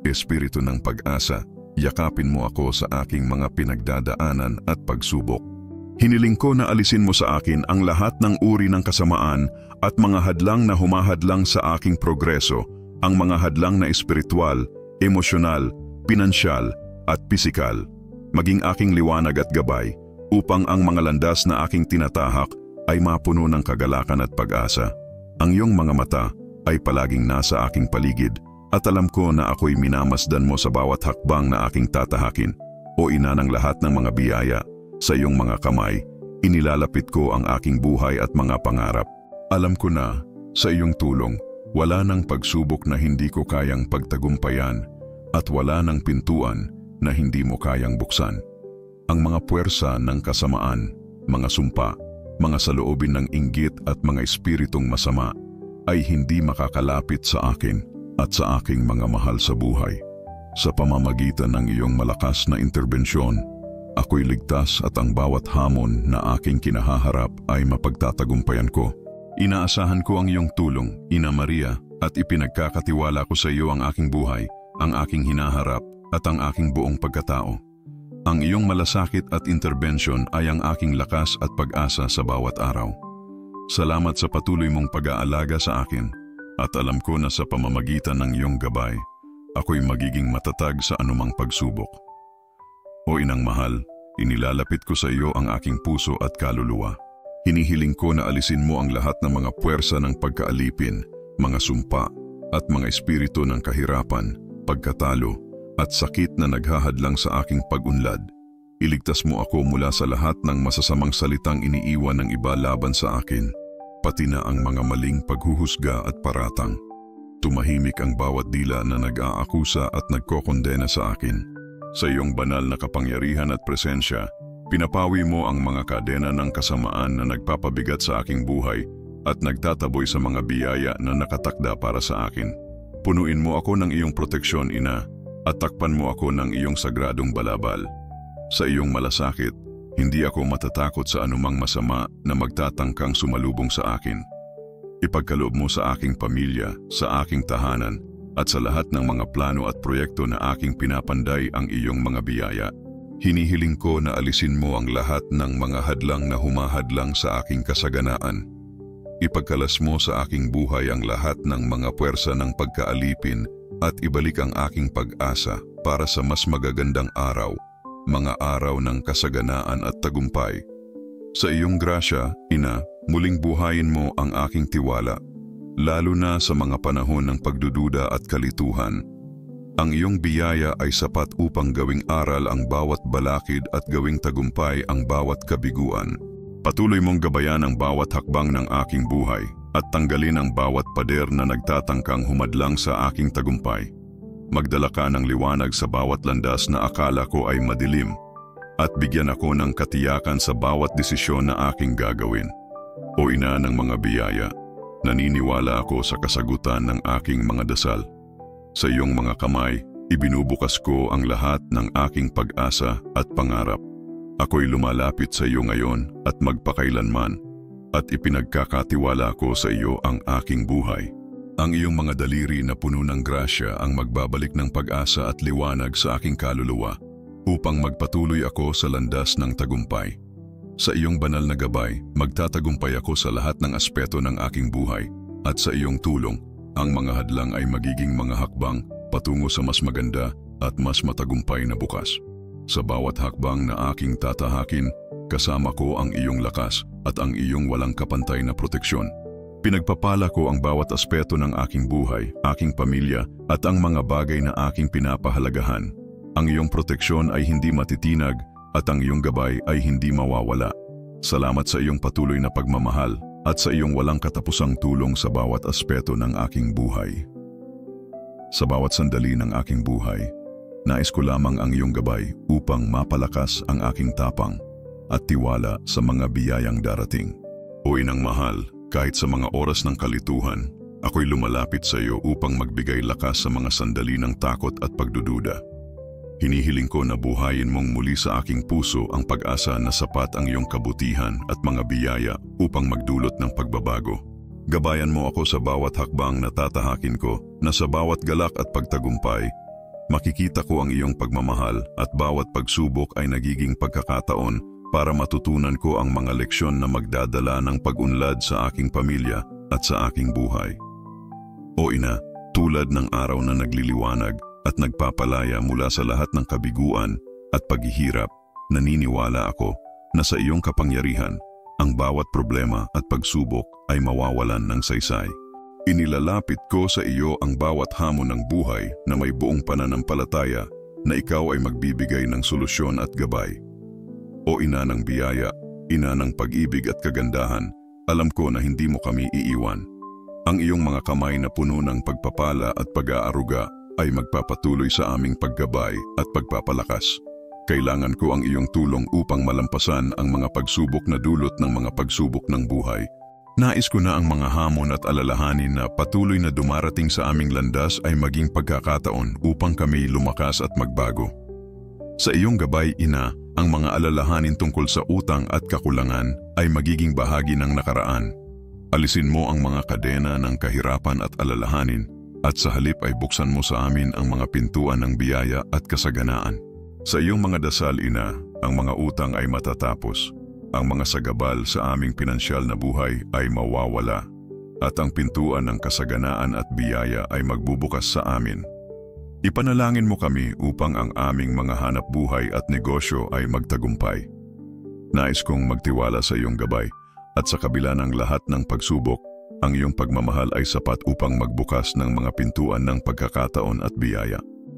Espiritu ng pag-asa, yakapin mo ako sa aking mga pinagdadaanan at pagsubok. Hiniling ko na alisin mo sa akin ang lahat ng uri ng kasamaan at mga hadlang na humahadlang sa aking progreso, ang mga hadlang na espiritual, emosyonal, pinansyal at pisikal. Maging aking liwanag at gabay upang ang mga landas na aking tinatahak ay mapuno ng kagalakan at pag-asa. Ang iyong mga mata ay palaging nasa aking paligid at alam ko na ako'y minamasdan mo sa bawat hakbang na aking tatahakin. O ina ng lahat ng mga biyaya, sa iyong mga kamay, inilalapit ko ang aking buhay at mga pangarap. Alam ko na, sa iyong tulong, wala nang pagsubok na hindi ko kayang pagtagumpayan at wala nang pintuan na hindi mo kayang buksan. Ang mga puwersa ng kasamaan, mga sumpa, mga saloobin ng inggit at mga espiritong masama ay hindi makakalapit sa akin at sa aking mga mahal sa buhay. Sa pamamagitan ng iyong malakas na interbensyon, ako'y ligtas at ang bawat hamon na aking kinahaharap ay mapagtatagumpayan ko. Inaasahan ko ang iyong tulong, Ina Maria, at ipinagkakatiwala ko sa iyo ang aking buhay, ang aking hinaharap at ang aking buong pagkatao. Ang iyong malasakit at interbensyon ay ang aking lakas at pag-asa sa bawat araw. Salamat sa patuloy mong pag-aalaga sa akin at alam ko na sa pamamagitan ng iyong gabay, ako'y magiging matatag sa anumang pagsubok. O Inang Mahal, inilalapit ko sa iyo ang aking puso at kaluluwa. Hinihiling ko na alisin mo ang lahat ng mga puwersa ng pagkaalipin, mga sumpa at mga espiritu ng kahirapan, pagkatalo at sakit na naghahadlang sa aking pag-unlad. Iligtas mo ako mula sa lahat ng masasamang salitang iniiwan ng iba laban sa akin, pati na ang mga maling paghuhusga at paratang. Tumahimik ang bawat dila na nag-aakusa at nagkokondena sa akin. Sa iyong banal na kapangyarihan at presensya, pinapawi mo ang mga kadena ng kasamaan na nagpapabigat sa aking buhay at nagtataboy sa mga biyaya na nakatakda para sa akin. Punuin mo ako ng iyong proteksyon, Ina, at takpan mo ako ng iyong sagradong balabal. Sa iyong malasakit, hindi ako matatakot sa anumang masama na magtatangkang sumalubong sa akin. Ipagkaloob mo sa aking pamilya, sa aking tahanan, at sa lahat ng mga plano at proyekto na aking pinapanday ang iyong mga biyaya. Hinihiling ko na alisin mo ang lahat ng mga hadlang na humahadlang sa aking kasaganaan. Ipagkalas mo sa aking buhay ang lahat ng mga puwersa ng pagkaalipin at ibalik ang aking pag-asa para sa mas magagandang araw, mga araw ng kasaganaan at tagumpay. Sa iyong grasya, Ina, muling buhayin mo ang aking tiwala, lalo na sa mga panahon ng pagdududa at kalituhan. Ang iyong biyaya ay sapat upang gawing aral ang bawat balakid at gawing tagumpay ang bawat kabiguan. Patuloy mong gabayan ang bawat hakbang ng aking buhay at tanggalin ang bawat pader na nagtatangkang humadlang sa aking tagumpay. Magdala ka ng liwanag sa bawat landas na akala ko ay madilim at bigyan ako ng katiyakan sa bawat desisyon na aking gagawin. O Ina ng mga biyaya, naniniwala ako sa kasagutan ng aking mga dasal. Sa iyong mga kamay, ibinubukas ko ang lahat ng aking pag-asa at pangarap. Ako'y lumalapit sa iyo ngayon at magpakailanman at ipinagkakatiwala ko sa iyo ang aking buhay. Ang iyong mga daliri na puno ng grasya ang magbabalik ng pag-asa at liwanag sa aking kaluluwa upang magpatuloy ako sa landas ng tagumpay. Sa iyong banal na gabay, magtatagumpay ako sa lahat ng aspeto ng aking buhay at sa iyong tulong, ang mga hadlang ay magiging mga hakbang patungo sa mas maganda at mas matagumpay na bukas. Sa bawat hakbang na aking tatahakin, kasama ko ang iyong lakas at ang iyong walang kapantay na proteksyon. Pinagpapala ko ang bawat aspeto ng aking buhay, aking pamilya at ang mga bagay na aking pinapahalagahan. Ang iyong proteksyon ay hindi matitinag at ang iyong gabay ay hindi mawawala. Salamat sa iyong patuloy na pagmamahal at sa iyong walang katapusang tulong sa bawat aspeto ng aking buhay. Sa bawat sandali ng aking buhay, nais ko lamang ang iyong gabay upang mapalakas ang aking tapang at tiwala sa mga biyayang darating. O inang mahal, kahit sa mga oras ng kalituhan, ako'y lumalapit sa iyo upang magbigay lakas sa mga sandali ng takot at pagdududa. Hinihiling ko na buhayin mong muli sa aking puso ang pag-asa na sapat ang iyong kabutihan at mga biyaya upang magdulot ng pagbabago. Gabayan mo ako sa bawat hakbang na tatahakin ko, na sa bawat galak at pagtagumpay, makikita ko ang iyong pagmamahal at bawat pagsubok ay nagiging pagkakataon para matutunan ko ang mga leksyon na magdadala ng pag-unlad sa aking pamilya at sa aking buhay. O Ina, tulad ng araw na nagliliwanag at nagpapalaya mula sa lahat ng kabiguan at paghihirap, naniniwala ako na sa iyong kapangyarihan, ang bawat problema at pagsubok ay mawawalan ng saysay. Inilalapit ko sa iyo ang bawat hamon ng buhay na may buong pananampalataya na ikaw ay magbibigay ng solusyon at gabay. O Ina ng biyaya, Ina ng pag-ibig at kagandahan, alam ko na hindi mo kami iiwan. Ang iyong mga kamay na puno ng pagpapala at pag-aaruga ay magpapatuloy sa aming paggabay at pagpapalakas. Kailangan ko ang iyong tulong upang malampasan ang mga pagsubok na dulot ng mga pagsubok ng buhay. Nais ko na ang mga hamon at alalahanin na patuloy na dumarating sa aming landas ay maging pagkakataon upang kami lumakas at magbago. Sa iyong gabay, Ina, ang mga alalahanin tungkol sa utang at kakulangan ay magiging bahagi ng nakaraan. Alisin mo ang mga kadena ng kahirapan at alalahanin at sa halip ay buksan mo sa amin ang mga pintuan ng biyaya at kasaganaan. Sa iyong mga dasal, Ina, ang mga utang ay matatapos. Ang mga sagabal sa aming pinansyal na buhay ay mawawala at ang pintuan ng kasaganaan at biyaya ay magbubukas sa amin. Ipanalangin mo kami upang ang aming mga hanap buhay at negosyo ay magtagumpay. Nais kong magtiwala sa iyong gabay at sa kabila ng lahat ng pagsubok, ang iyong pagmamahal ay sapat upang magbukas ng mga pintuan ng pagkakataon at biyaya.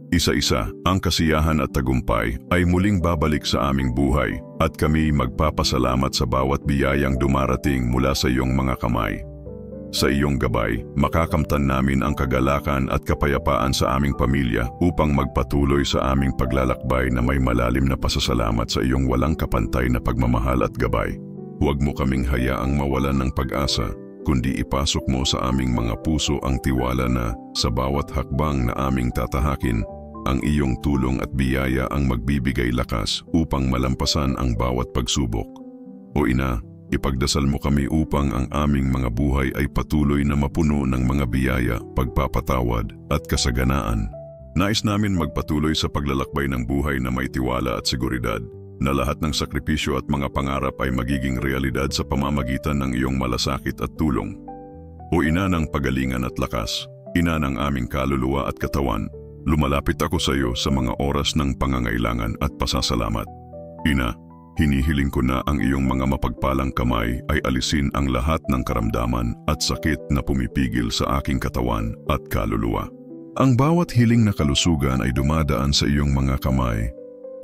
Isa-isa, ang kasiyahan at tagumpay ay muling babalik sa aming buhay at kami magpapasalamat sa bawat biyayang dumarating mula sa iyong mga kamay. Sa iyong gabay, makakamtan namin ang kagalakan at kapayapaan sa aming pamilya upang magpatuloy sa aming paglalakbay na may malalim na pasasalamat sa iyong walang kapantay na pagmamahal at gabay. Huwag mo kaming hayaang mawalan ng pag-asa, kundi ipasok mo sa aming mga puso ang tiwala na sa bawat hakbang na aming tatahakin, ang iyong tulong at biyaya ang magbibigay lakas upang malampasan ang bawat pagsubok. O Ina, ipagdasal mo kami upang ang aming mga buhay ay patuloy na mapuno ng mga biyaya, pagpapatawad at kasaganaan. Nais namin magpatuloy sa paglalakbay ng buhay na may tiwala at seguridad, na lahat ng sakripisyo at mga pangarap ay magiging realidad sa pamamagitan ng iyong malasakit at tulong. O Ina ng pagalingan at lakas, Ina ng aming kaluluwa at katawan, lumalapit ako sa iyo sa mga oras ng pangangailangan at pasasalamat. Ina, hinihiling ko na ang iyong mga mapagpalang kamay ay alisin ang lahat ng karamdaman at sakit na pumipigil sa aking katawan at kaluluwa. Ang bawat hiling na kalusugan ay dumadaan sa iyong mga kamay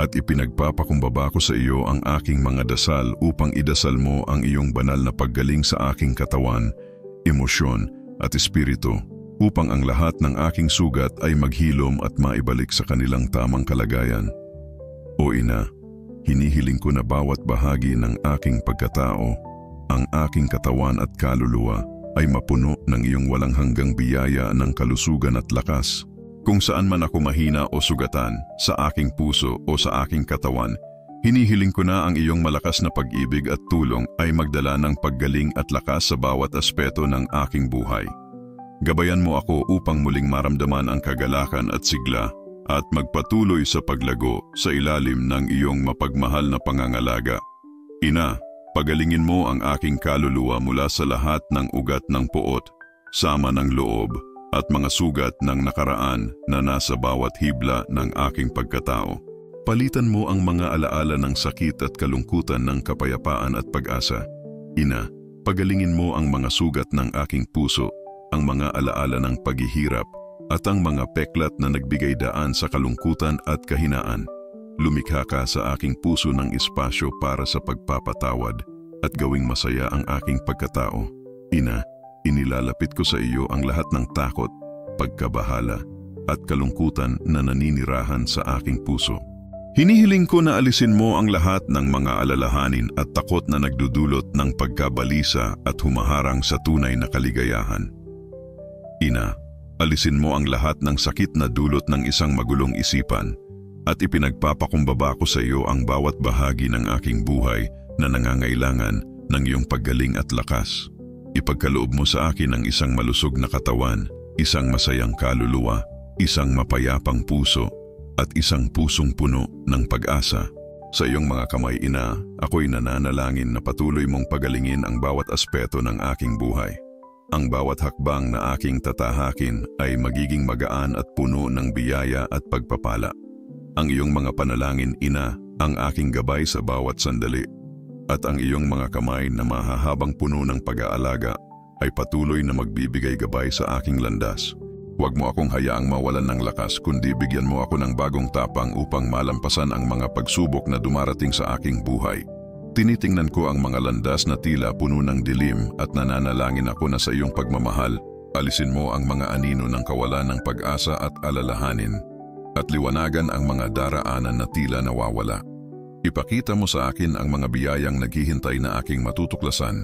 at ipinagpapakumbaba ko sa iyo ang aking mga dasal upang idasal mo ang iyong banal na paggaling sa aking katawan, emosyon at espiritu upang ang lahat ng aking sugat ay maghilom at maibalik sa kanilang tamang kalagayan. O Ina, hinihiling ko na bawat bahagi ng aking pagkatao, ang aking katawan at kaluluwa ay mapuno ng iyong walang hanggang biyaya ng kalusugan at lakas. Kung saan man ako mahina o sugatan, sa aking puso o sa aking katawan, hinihiling ko na ang iyong malakas na pag-ibig at tulong ay magdala ng paggaling at lakas sa bawat aspeto ng aking buhay. Gabayan mo ako upang muling maramdaman ang kagalakan at sigla at magpatuloy sa paglago sa ilalim ng iyong mapagmahal na pangangalaga. Ina, pagalingin mo ang aking kaluluwa mula sa lahat ng ugat ng puot, sama ng loob, at mga sugat ng nakaraan na nasa bawat hibla ng aking pagkatao. Palitan mo ang mga alaala ng sakit at kalungkutan ng kapayapaan at pag-asa. Ina, pagalingin mo ang mga sugat ng aking puso, ang mga alaala ng paghihirap, at ang mga peklat na nagbigay daan sa kalungkutan at kahinaan. Lumikha ka sa aking puso ng espasyo para sa pagpapatawad at gawing masaya ang aking pagkatao. Ina, inilalapit ko sa iyo ang lahat ng takot, pagkabahala, at kalungkutan na naninirahan sa aking puso. Hinihiling ko na alisin mo ang lahat ng mga alalahanin at takot na nagdudulot ng pagkabalisa at humaharang sa tunay na kaligayahan. Ina, alisin mo ang lahat ng sakit na dulot ng isang magulong isipan at ipinagpapakumbaba ko sa iyo ang bawat bahagi ng aking buhay na nangangailangan ng iyong paggaling at lakas. Ipagkaloob mo sa akin ang isang malusog na katawan, isang masayang kaluluwa, isang mapayapang puso, at isang pusong puno ng pag-asa. Sa iyong mga kamay, Ina, ako'y nananalangin na patuloy mong pagalingin ang bawat aspeto ng aking buhay. Ang bawat hakbang na aking tatahakin ay magiging magaan at puno ng biyaya at pagpapala. Ang iyong mga panalangin, Ina, ang aking gabay sa bawat sandali. At ang iyong mga kamay na mahahabang puno ng pag-aalaga ay patuloy na magbibigay gabay sa aking landas. Huwag mo akong hayaang mawalan ng lakas, kundi bigyan mo ako ng bagong tapang upang malampasan ang mga pagsubok na dumarating sa aking buhay. Tinitingnan ko ang mga landas na tila puno ng dilim at nananalangin ako na sa iyong pagmamahal, alisin mo ang mga anino ng kawalan ng pag-asa at alalahanin, at liwanagan ang mga daraanan na tila nawawala. Ipakita mo sa akin ang mga biyayang naghihintay na aking matutuklasan.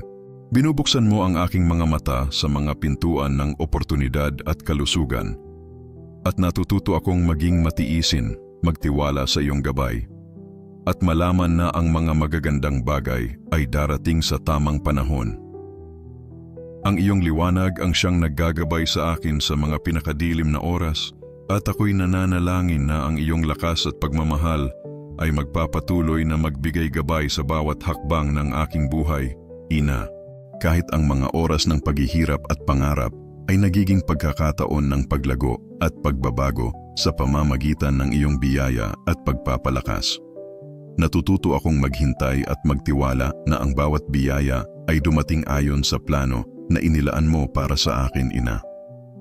Binubuksan mo ang aking mga mata sa mga pintuan ng oportunidad at kalusugan. At natututo akong maging matiisin, magtiwala sa iyong gabay. At malaman na ang mga magagandang bagay ay darating sa tamang panahon. Ang iyong liwanag ang siyang naggagabay sa akin sa mga pinakadilim na oras, at ako'y nananalangin na ang iyong lakas at pagmamahal ay magpapatuloy na magbigay gabay sa bawat hakbang ng aking buhay, Ina. Kahit ang mga oras ng paghihirap at pangarap ay nagiging pagkakataon ng paglago at pagbabago sa pamamagitan ng iyong biyaya at pagpapalakas. Natututo akong maghintay at magtiwala na ang bawat biyaya ay dumating ayon sa plano na inilaan mo para sa akin, Ina.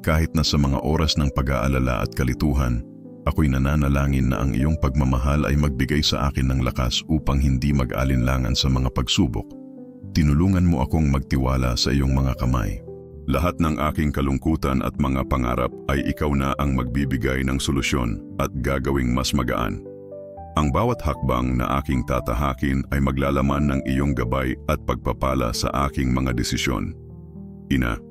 Kahit na sa mga oras ng pag-aalala at kalituhan, ako'y nananalangin na ang iyong pagmamahal ay magbigay sa akin ng lakas upang hindi mag-alinlangan sa mga pagsubok. Tinulungan mo akong magtiwala sa iyong mga kamay. Lahat ng aking kalungkutan at mga pangarap ay ikaw na ang magbibigay ng solusyon at gagawing mas magaan. Ang bawat hakbang na aking tatahakin ay maglalaman ng iyong gabay at pagpapala sa aking mga desisyon. Ina,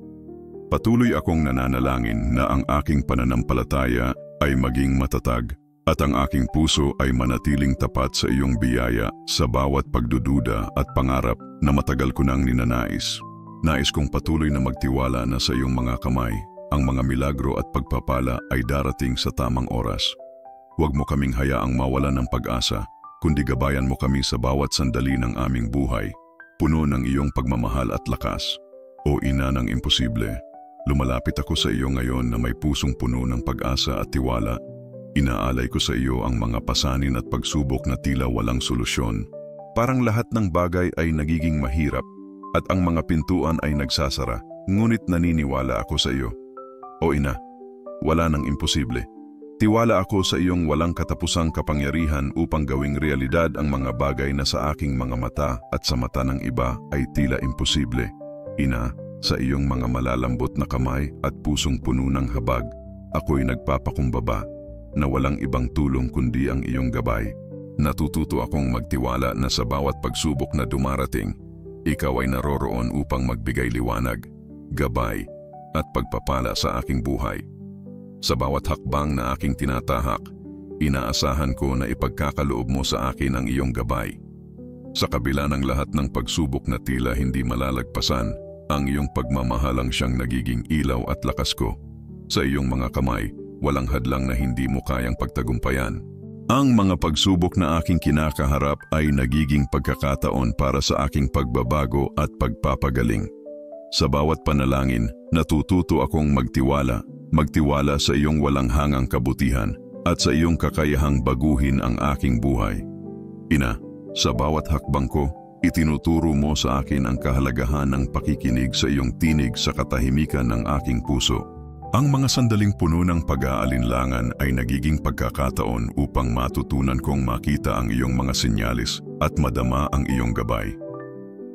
patuloy akong nananalangin na ang aking pananampalataya ay maging matatag at ang aking puso ay manatiling tapat sa iyong biyaya sa bawat pagdududa at pangarap na matagal ko nang ninanais. Nais kong patuloy na magtiwala na sa iyong mga kamay, ang mga milagro at pagpapala ay darating sa tamang oras. Huwag mo kaming hayaang mawalan ng pag-asa, kundi gabayan mo kami sa bawat sandali ng aming buhay, puno ng iyong pagmamahal at lakas. O Ina ng imposible, lumalapit ako sa iyo ngayon na may pusong puno ng pag-asa at tiwala. Inaalay ko sa iyo ang mga pasanin at pagsubok na tila walang solusyon. Parang lahat ng bagay ay nagiging mahirap at ang mga pintuan ay nagsasara, ngunit naniniwala ako sa iyo. O Ina, wala nang imposible. Tiwala ako sa iyong walang katapusang kapangyarihan upang gawing realidad ang mga bagay na sa aking mga mata at sa mata ng iba ay tila imposible. Ina, sa iyong mga malalambot na kamay at pusong puno ng habag, ako'y nagpapakumbaba na walang ibang tulong kundi ang iyong gabay. Natututo akong magtiwala na sa bawat pagsubok na dumarating, ikaw ay naroroon upang magbigay liwanag, gabay, at pagpapala sa aking buhay. Sa bawat hakbang na aking tinatahak, inaasahan ko na ipagkakaloob mo sa akin ang iyong gabay. Sa kabila ng lahat ng pagsubok na tila hindi malalagpasan, ang iyong pagmamahal ang siyang nagiging ilaw at lakas ko. Sa iyong mga kamay, walang hadlang na hindi mo kayang pagtagumpayan. Ang mga pagsubok na aking kinakaharap ay nagiging pagkakataon para sa aking pagbabago at pagpapagaling. Sa bawat panalangin, natututo akong magtiwala sa iyong walang hangang kabutihan at sa iyong kakayahang baguhin ang aking buhay. Ina, sa bawat hakbang ko, itinuturo mo sa akin ang kahalagahan ng pakikinig sa iyong tinig sa katahimikan ng aking puso. Ang mga sandaling puno ng pag-aalinlangan ay nagiging pagkakataon upang matutunan kong makita ang iyong mga senyalis at madama ang iyong gabay.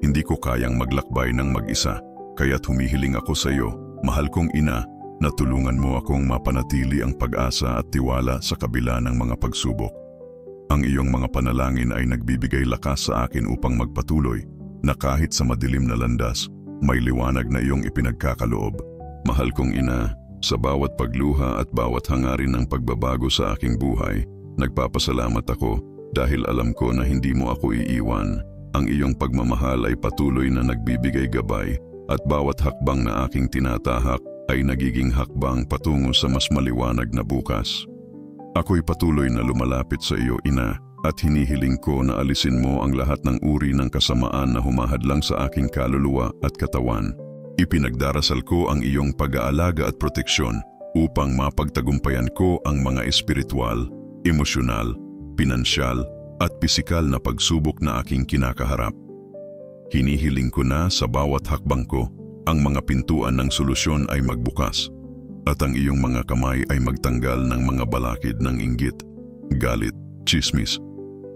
Hindi ko kayang maglakbay ng mag-isa, kaya't humihiling ako sa iyo, mahal kong ina, na tulungan mo akong mapanatili ang pag-asa at tiwala sa kabila ng mga pagsubok. Ang iyong mga panalangin ay nagbibigay lakas sa akin upang magpatuloy, na kahit sa madilim na landas, may liwanag na iyong ipinagkakaloob. Mahal kong ina, sa bawat pagluha at bawat hangarin ng pagbabago sa aking buhay, nagpapasalamat ako dahil alam ko na hindi mo ako iiwan. Ang iyong pagmamahal ay patuloy na nagbibigay gabay at bawat hakbang na aking tinatahak ay nagiging hakbang patungo sa mas maliwanag na bukas. Ako'y patuloy na lumalapit sa iyo, ina, at hinihiling ko na alisin mo ang lahat ng uri ng kasamaan na humahadlang sa aking kaluluwa at katawan. Ipinagdarasal ko ang iyong pag-aalaga at proteksyon upang mapagtagumpayan ko ang mga espiritual, emosyonal, pinansyal at pisikal na pagsubok na aking kinakaharap. Hinihiling ko na sa bawat hakbang ko, ang mga pintuan ng solusyon ay magbukas at ang iyong mga kamay ay magtanggal ng mga balakid ng inggit, galit, tsismis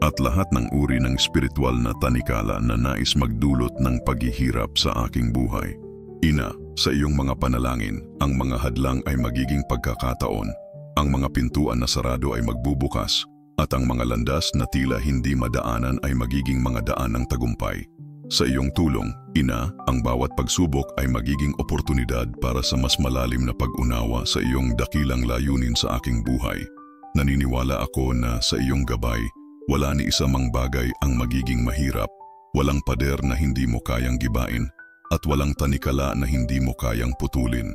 at lahat ng uri ng espiritual na tanikala na nais magdulot ng paghihirap sa aking buhay. Ina, sa iyong mga panalangin, ang mga hadlang ay magiging pagkakataon, ang mga pintuan na sarado ay magbubukas, at ang mga landas na tila hindi madaanan ay magiging mga daan ng tagumpay. Sa iyong tulong, ina, ang bawat pagsubok ay magiging oportunidad para sa mas malalim na pag-unawa sa iyong dakilang layunin sa aking buhay. Naniniwala ako na sa iyong gabay, wala ni isa mang bagay ang magiging mahirap, walang pader na hindi mo kayang gibain, at walang tanikala na hindi mo kayang putulin.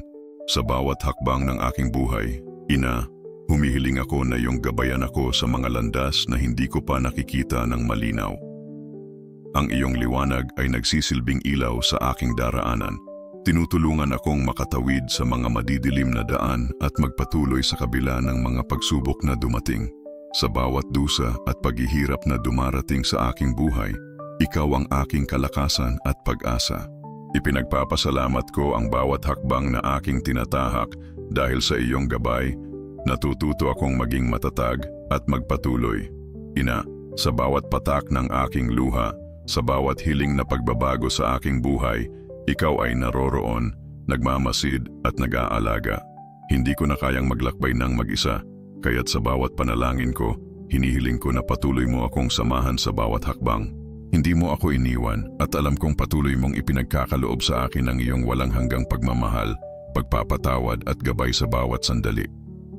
Sa bawat hakbang ng aking buhay, ina, humihiling ako na iyong gabayan ako sa mga landas na hindi ko pa nakikita ng malinaw. Ang iyong liwanag ay nagsisilbing ilaw sa aking daraanan. Tinutulungan akong makatawid sa mga madidilim na daan at magpatuloy sa kabila ng mga pagsubok na dumating. Sa bawat dusa at paghihirap na dumarating sa aking buhay, ikaw ang aking kalakasan at pag-asa. Ipinagpapasalamat ko ang bawat hakbang na aking tinatahak dahil sa iyong gabay, natututo akong maging matatag at magpatuloy. Ina, sa bawat patak ng aking luha, sa bawat hiling na pagbabago sa aking buhay, ikaw ay naroroon, nagmamasid at nag-aalaga. Hindi ko na kayang maglakbay ng mag-isa, kaya't sa bawat panalangin ko, hinihiling ko na patuloy mo akong samahan sa bawat hakbang. Hindi mo ako iniwan at alam kong patuloy mong ipinagkakaloob sa akin ang iyong walang hanggang pagmamahal, pagpapatawad at gabay sa bawat sandali.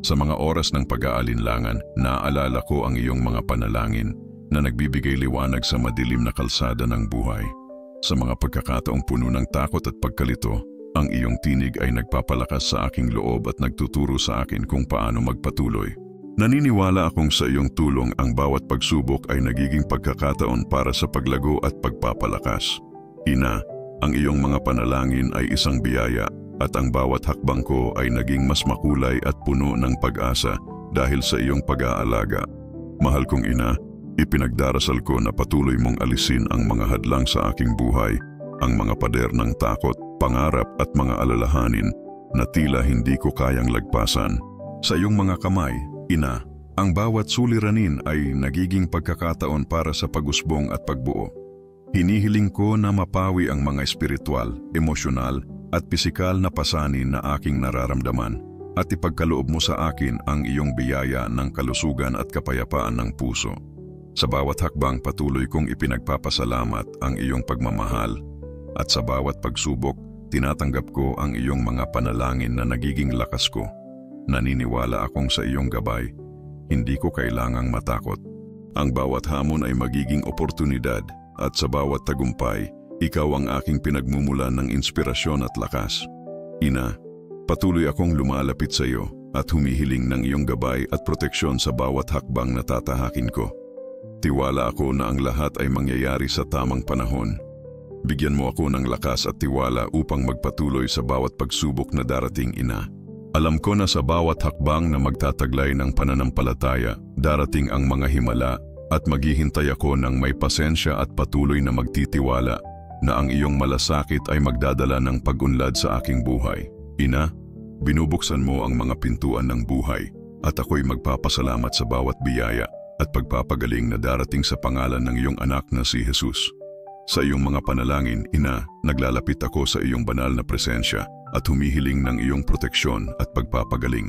Sa mga oras ng pag-aalinlangan, naaalala ko ang iyong mga panalangin na nagbibigay liwanag sa madilim na kalsada ng buhay. Sa mga pagkakataong puno ng takot at pagkalito, ang iyong tinig ay nagpapalakas sa aking loob at nagtuturo sa akin kung paano magpatuloy. Naniniwala akong sa iyong tulong ang bawat pagsubok ay nagiging pagkakataon para sa paglago at pagpapalakas. Ina, ang iyong mga panalangin ay isang biyaya at ang bawat hakbang ko ay naging mas makulay at puno ng pag-asa dahil sa iyong pag-aalaga. Mahal kong ina, ipinagdarasal ko na patuloy mong alisin ang mga hadlang sa aking buhay, ang mga pader ng takot, pangarap at mga alalahanin na tila hindi ko kayang lagpasan. Sa iyong mga kamay, ina, ang bawat suliranin ay nagiging pagkakataon para sa pag-usbong at pagbuo. Hinihiling ko na mapawi ang mga espiritual, emosyonal at pisikal na pasanin na aking nararamdaman at ipagkaloob mo sa akin ang iyong biyaya ng kalusugan at kapayapaan ng puso. Sa bawat hakbang patuloy kong ipinagpapasalamat ang iyong pagmamahal at sa bawat pagsubok tinatanggap ko ang iyong mga panalangin na nagiging lakas ko. Naniniwala akong sa iyong gabay, hindi ko kailangang matakot. Ang bawat hamon ay magiging oportunidad at sa bawat tagumpay, ikaw ang aking pinagmumulan ng inspirasyon at lakas. Ina, patuloy akong lumalapit sa iyo at humihiling ng iyong gabay at proteksyon sa bawat hakbang na tatahakin ko. Tiwala ako na ang lahat ay mangyayari sa tamang panahon. Bigyan mo ako ng lakas at tiwala upang magpatuloy sa bawat pagsubok na darating, ina. Alam ko na sa bawat hakbang na magtataglay ng pananampalataya, darating ang mga himala at maghihintay ako ng may pasensya at patuloy na magtitiwala na ang iyong malasakit ay magdadala ng pag-unlad sa aking buhay. Ina, binubuksan mo ang mga pintuan ng buhay at ako'y magpapasalamat sa bawat biyaya at pagpapagaling na darating sa pangalan ng iyong anak na si Jesus. Sa iyong mga panalangin, Ina, naglalapit ako sa iyong banal na presensya at humihiling ng iyong proteksyon at pagpapagaling.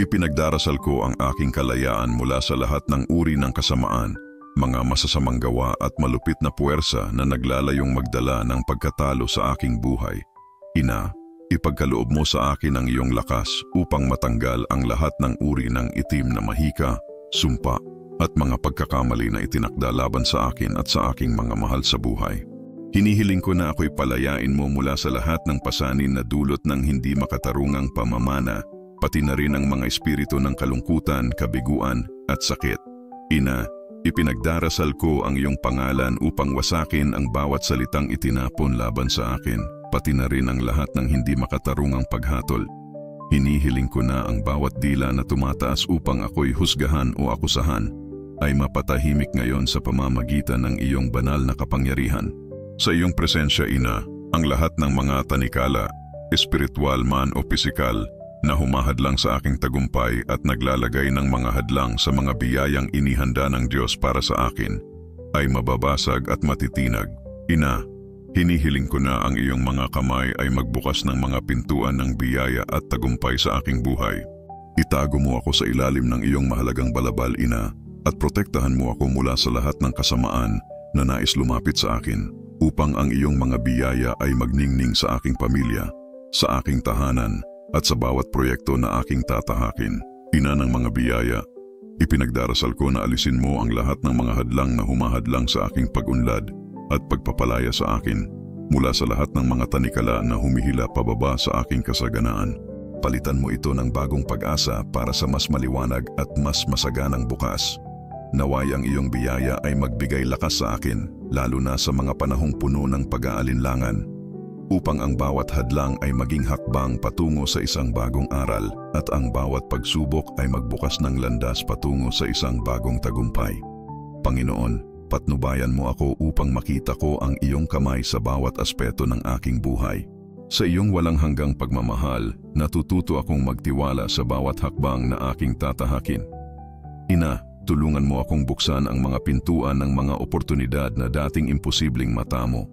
Ipinagdarasal ko ang aking kalayaan mula sa lahat ng uri ng kasamaan, mga masasamang gawa at malupit na puwersa na naglalayong magdala ng pagkatalo sa aking buhay. Ina, ipagkaloob mo sa akin ang iyong lakas upang matanggal ang lahat ng uri ng itim na mahika, sumpa at mga pagkakamali na itinakda laban sa akin at sa aking mga mahal sa buhay. Hinihiling ko na ako'y palayain mo mula sa lahat ng pasanin na dulot ng hindi makatarungang pamamana, pati na rin ang mga espiritu ng kalungkutan, kabiguan at sakit. Ina, ipinagdarasal ko ang iyong pangalan upang wasakin ang bawat salitang itinapon laban sa akin, pati na rin ang lahat ng hindi makatarungang paghatol. Hinihiling ko na ang bawat dila na tumataas upang ako'y husgahan o akusahan ay mapatahimik ngayon sa pamamagitan ng iyong banal na kapangyarihan. Sa iyong presensya, Ina, ang lahat ng mga tanikala, espiritual man o pisikal, na humahadlang sa aking tagumpay at naglalagay ng mga hadlang sa mga biyayang inihanda ng Diyos para sa akin, ay mababasag at matitinag. Ina, hinihiling ko na ang iyong mga kamay ay magbukas ng mga pintuan ng biyaya at tagumpay sa aking buhay. Itago mo ako sa ilalim ng iyong mahalagang balabal, Ina, at protektahan mo ako mula sa lahat ng kasamaan na nais lumapit sa akin, upang ang iyong mga biyaya ay magningning sa aking pamilya, sa aking tahanan, at sa bawat proyekto na aking tatahakin. Ina ng mga biyaya, ipinagdarasal ko na alisin mo ang lahat ng mga hadlang na humahadlang sa aking pag-unlad at pagpapalaya sa akin mula sa lahat ng mga tanikala na humihila pababa sa aking kasaganaan. Palitan mo ito ng bagong pag-asa para sa mas maliwanag at mas masaganang bukas. Naway ang iyong biyaya ay magbigay lakas sa akin, lalo na sa mga panahong puno ng pag-aalinlangan, upang ang bawat hadlang ay maging hakbang patungo sa isang bagong aral at ang bawat pagsubok ay magbukas ng landas patungo sa isang bagong tagumpay. Panginoon, patnubayan mo ako upang makita ko ang iyong kamay sa bawat aspeto ng aking buhay. Sa iyong walang hanggang pagmamahal, natututo akong magtiwala sa bawat hakbang na aking tatahakin. Ina, tulungan mo akong buksan ang mga pintuan ng mga oportunidad na dating imposibleng matamo.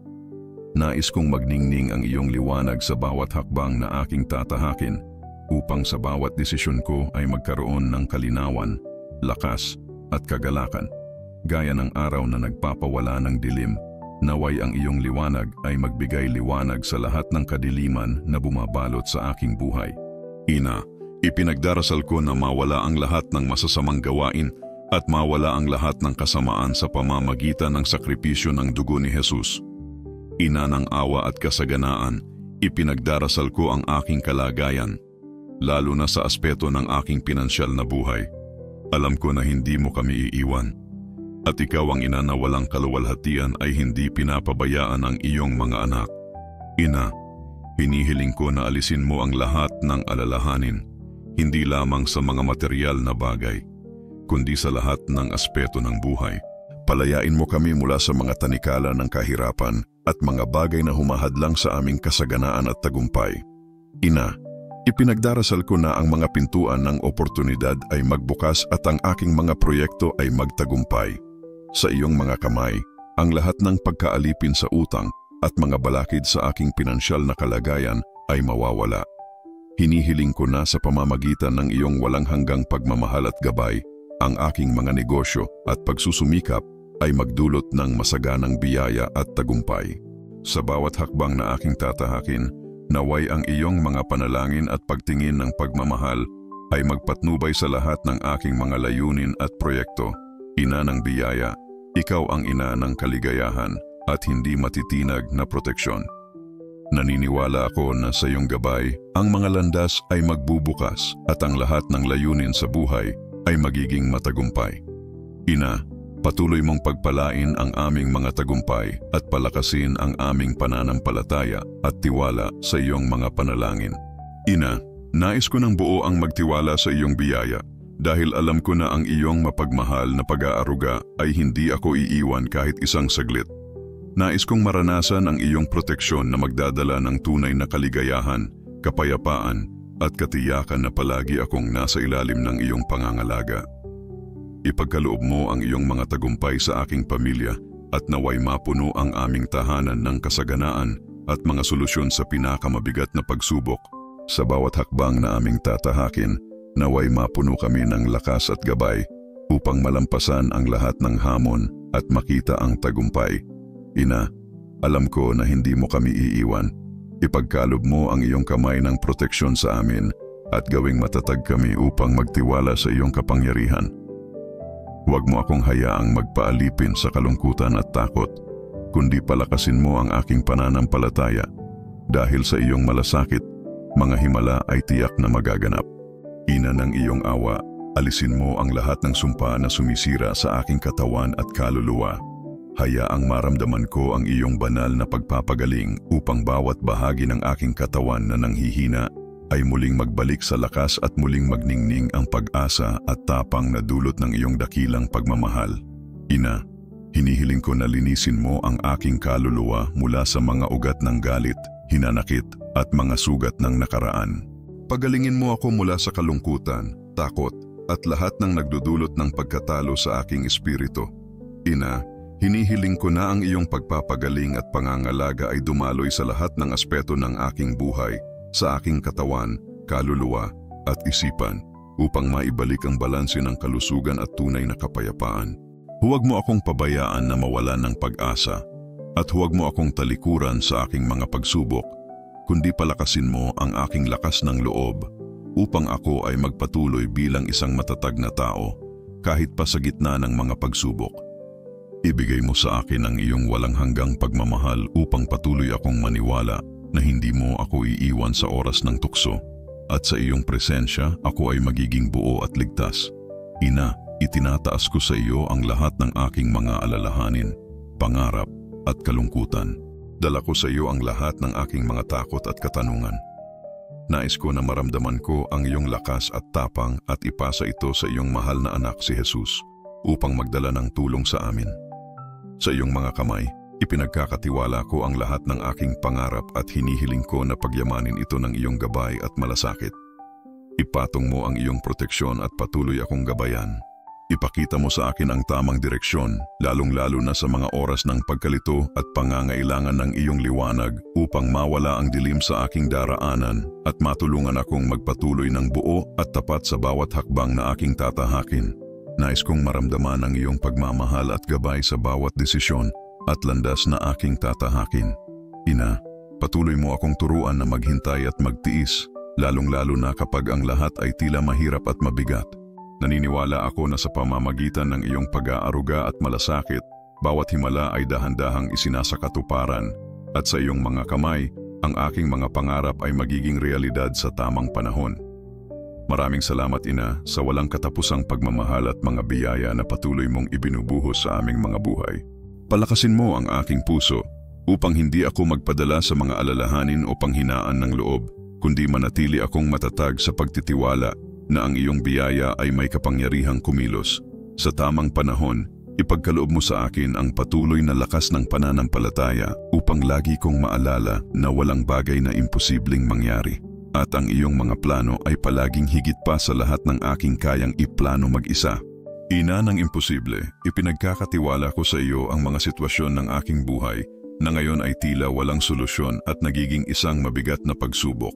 Nais kong magningning ang iyong liwanag sa bawat hakbang na aking tatahakin upang sa bawat desisyon ko ay magkaroon ng kalinawan, lakas at kagalakan. Gaya ng araw na nagpapawala ng dilim, naway ang iyong liwanag ay magbigay liwanag sa lahat ng kadiliman na bumabalot sa aking buhay. Ina, ipinagdarasal ko na mawala ang lahat ng masasamang gawain at mawala ang lahat ng kasamaan sa pamamagitan ng sakripisyo ng dugo ni Jesus. Ina ng awa at kasaganaan, ipinagdarasal ko ang aking kalagayan, lalo na sa aspeto ng aking pinansyal na buhay. Alam ko na hindi mo kami iiwan, at ikaw ang ina na walang kaluwalhatian ay hindi pinapabayaan ang iyong mga anak. Ina, hinihiling ko na alisin mo ang lahat ng alalahanin, hindi lamang sa mga material na bagay, kundi sa lahat ng aspeto ng buhay. Palayain mo kami mula sa mga tanikala ng kahirapan at mga bagay na humahadlang sa aming kasaganaan at tagumpay. Ina, ipinagdarasal ko na ang mga pintuan ng oportunidad ay magbukas at ang aking mga proyekto ay magtagumpay. Sa iyong mga kamay, ang lahat ng pagkaalipin sa utang at mga balakid sa aking pinansyal na kalagayan ay mawawala. Hinihiling ko na sa pamamagitan ng iyong walang hanggang pagmamahal at gabay, ang aking mga negosyo at pagsusumikap ay magdulot ng masaganang biyaya at tagumpay. Sa bawat hakbang na aking tatahakin, naway ang iyong mga panalangin at pagtingin ng pagmamahal ay magpatnubay sa lahat ng aking mga layunin at proyekto. Ina ng biyaya, ikaw ang ina ng kaligayahan at hindi matitinag na proteksyon. Naniniwala ako na sa iyong gabay, ang mga landas ay magbubukas at ang lahat ng layunin sa buhay ay magiging matagumpay. Ina, patuloy mong pagpalain ang aming mga tagumpay at palakasin ang aming pananampalataya at tiwala sa iyong mga panalangin. Ina, Nais ko ng buo ang magtiwala sa iyong biyaya dahil alam ko na ang iyong mapagmahal na pag-aaruga ay hindi ako iiwan kahit isang saglit. Nais kong maranasan ang iyong proteksyon na magdadala ng tunay na kaligayahan, kapayapaan at katiyakan na palagi akong nasa ilalim ng iyong pangangalaga. Ipagkaloob mo ang iyong mga tagumpay sa aking pamilya at naway mapuno ang aming tahanan ng kasaganaan at mga solusyon sa pinakamabigat na pagsubok. Sa bawat hakbang na aming tatahakin, naway mapuno kami ng lakas at gabay upang malampasan ang lahat ng hamon at makita ang tagumpay. Ina, alam ko na hindi mo kami iiwan. Ipagkalob mo ang iyong kamay ng proteksyon sa amin at gawing matatag kami upang magtiwala sa iyong kapangyarihan. Huwag mo akong hayaang magpaalipin sa kalungkutan at takot, kundi palakasin mo ang aking pananampalataya. Dahil sa iyong malasakit, mga himala ay tiyak na magaganap. Ina ng iyong awa, alisin mo ang lahat ng sumpa na sumisira sa aking katawan at kaluluwa. Hayaang maramdaman ko ang iyong banal na pagpapagaling upang bawat bahagi ng aking katawan na nanghihina ay muling magbalik sa lakas at muling magningning ang pag-asa at tapang na dulot ng iyong dakilang pagmamahal. Ina, hinihiling ko na linisin mo ang aking kaluluwa mula sa mga ugat ng galit, hinanakit at mga sugat ng nakaraan. Pagalingin mo ako mula sa kalungkutan, takot at lahat ng nagdudulot ng pagkatalo sa aking espiritu. Ina, hinihiling ko na ang iyong pagpapagaling at pangangalaga ay dumaloy sa lahat ng aspeto ng aking buhay, sa aking katawan, kaluluwa at isipan upang maibalik ang balanse ng kalusugan at tunay na kapayapaan. Huwag mo akong pabayaan na mawalan ng pag-asa at huwag mo akong talikuran sa aking mga pagsubok, kundi palakasin mo ang aking lakas ng loob upang ako ay magpatuloy bilang isang matatag na tao kahit pa sa gitna ng mga pagsubok. Ibigay mo sa akin ang iyong walang hanggang pagmamahal upang patuloy akong maniwala na hindi mo ako iiwan sa oras ng tukso at sa iyong presensya ako ay magiging buo at ligtas. Ina, itinataas ko sa iyo ang lahat ng aking mga alalahanin, pangarap at kalungkutan. Dala ko sa iyo ang lahat ng aking mga takot at katanungan. Nais ko na maramdaman ko ang iyong lakas at tapang at ipasa ito sa iyong mahal na anak si Jesus upang magdala ng tulong sa amin. Sa iyong mga kamay, ipinagkakatiwala ko ang lahat ng aking pangarap at hinihiling ko na pagyamanin ito ng iyong gabay at malasakit. Ipatong mo ang iyong proteksyon at patuloy akong gabayan. Ipakita mo sa akin ang tamang direksyon, lalong-lalo na sa mga oras ng pagkalito at pangangailangan ng iyong liwanag upang mawala ang dilim sa aking daraanan at matulungan akong magpatuloy ng buo at tapat sa bawat hakbang na aking tatahakin. Nais kong maramdaman ang iyong pagmamahal at gabay sa bawat desisyon at landas na aking tatahakin. Ina, patuloy mo akong turuan na maghintay at magtiis, lalong-lalo na kapag ang lahat ay tila mahirap at mabigat. Naniniwala ako na sa pamamagitan ng iyong pag-aaruga at malasakit, bawat himala ay dahan-dahang isinasakatuparan at sa iyong mga kamay, ang aking mga pangarap ay magiging realidad sa tamang panahon. Maraming salamat, Ina, sa walang katapusang pagmamahal at mga biyaya na patuloy mong ibinubuhos sa aming mga buhay. Palakasin mo ang aking puso upang hindi ako magpadala sa mga alalahanin o panghinaan ng loob, kundi manatili akong matatag sa pagtitiwala na ang iyong biyaya ay may kapangyarihang kumilos. Sa tamang panahon, ipagkaloob mo sa akin ang patuloy na lakas ng pananampalataya upang lagi kong maalala na walang bagay na imposibleng mangyari at ang iyong mga plano ay palaging higit pa sa lahat ng aking kayang iplano mag-isa. Ina ng imposible, ipinagkakatiwala ko sa iyo ang mga sitwasyon ng aking buhay na ngayon ay tila walang solusyon at nagiging isang mabigat na pagsubok.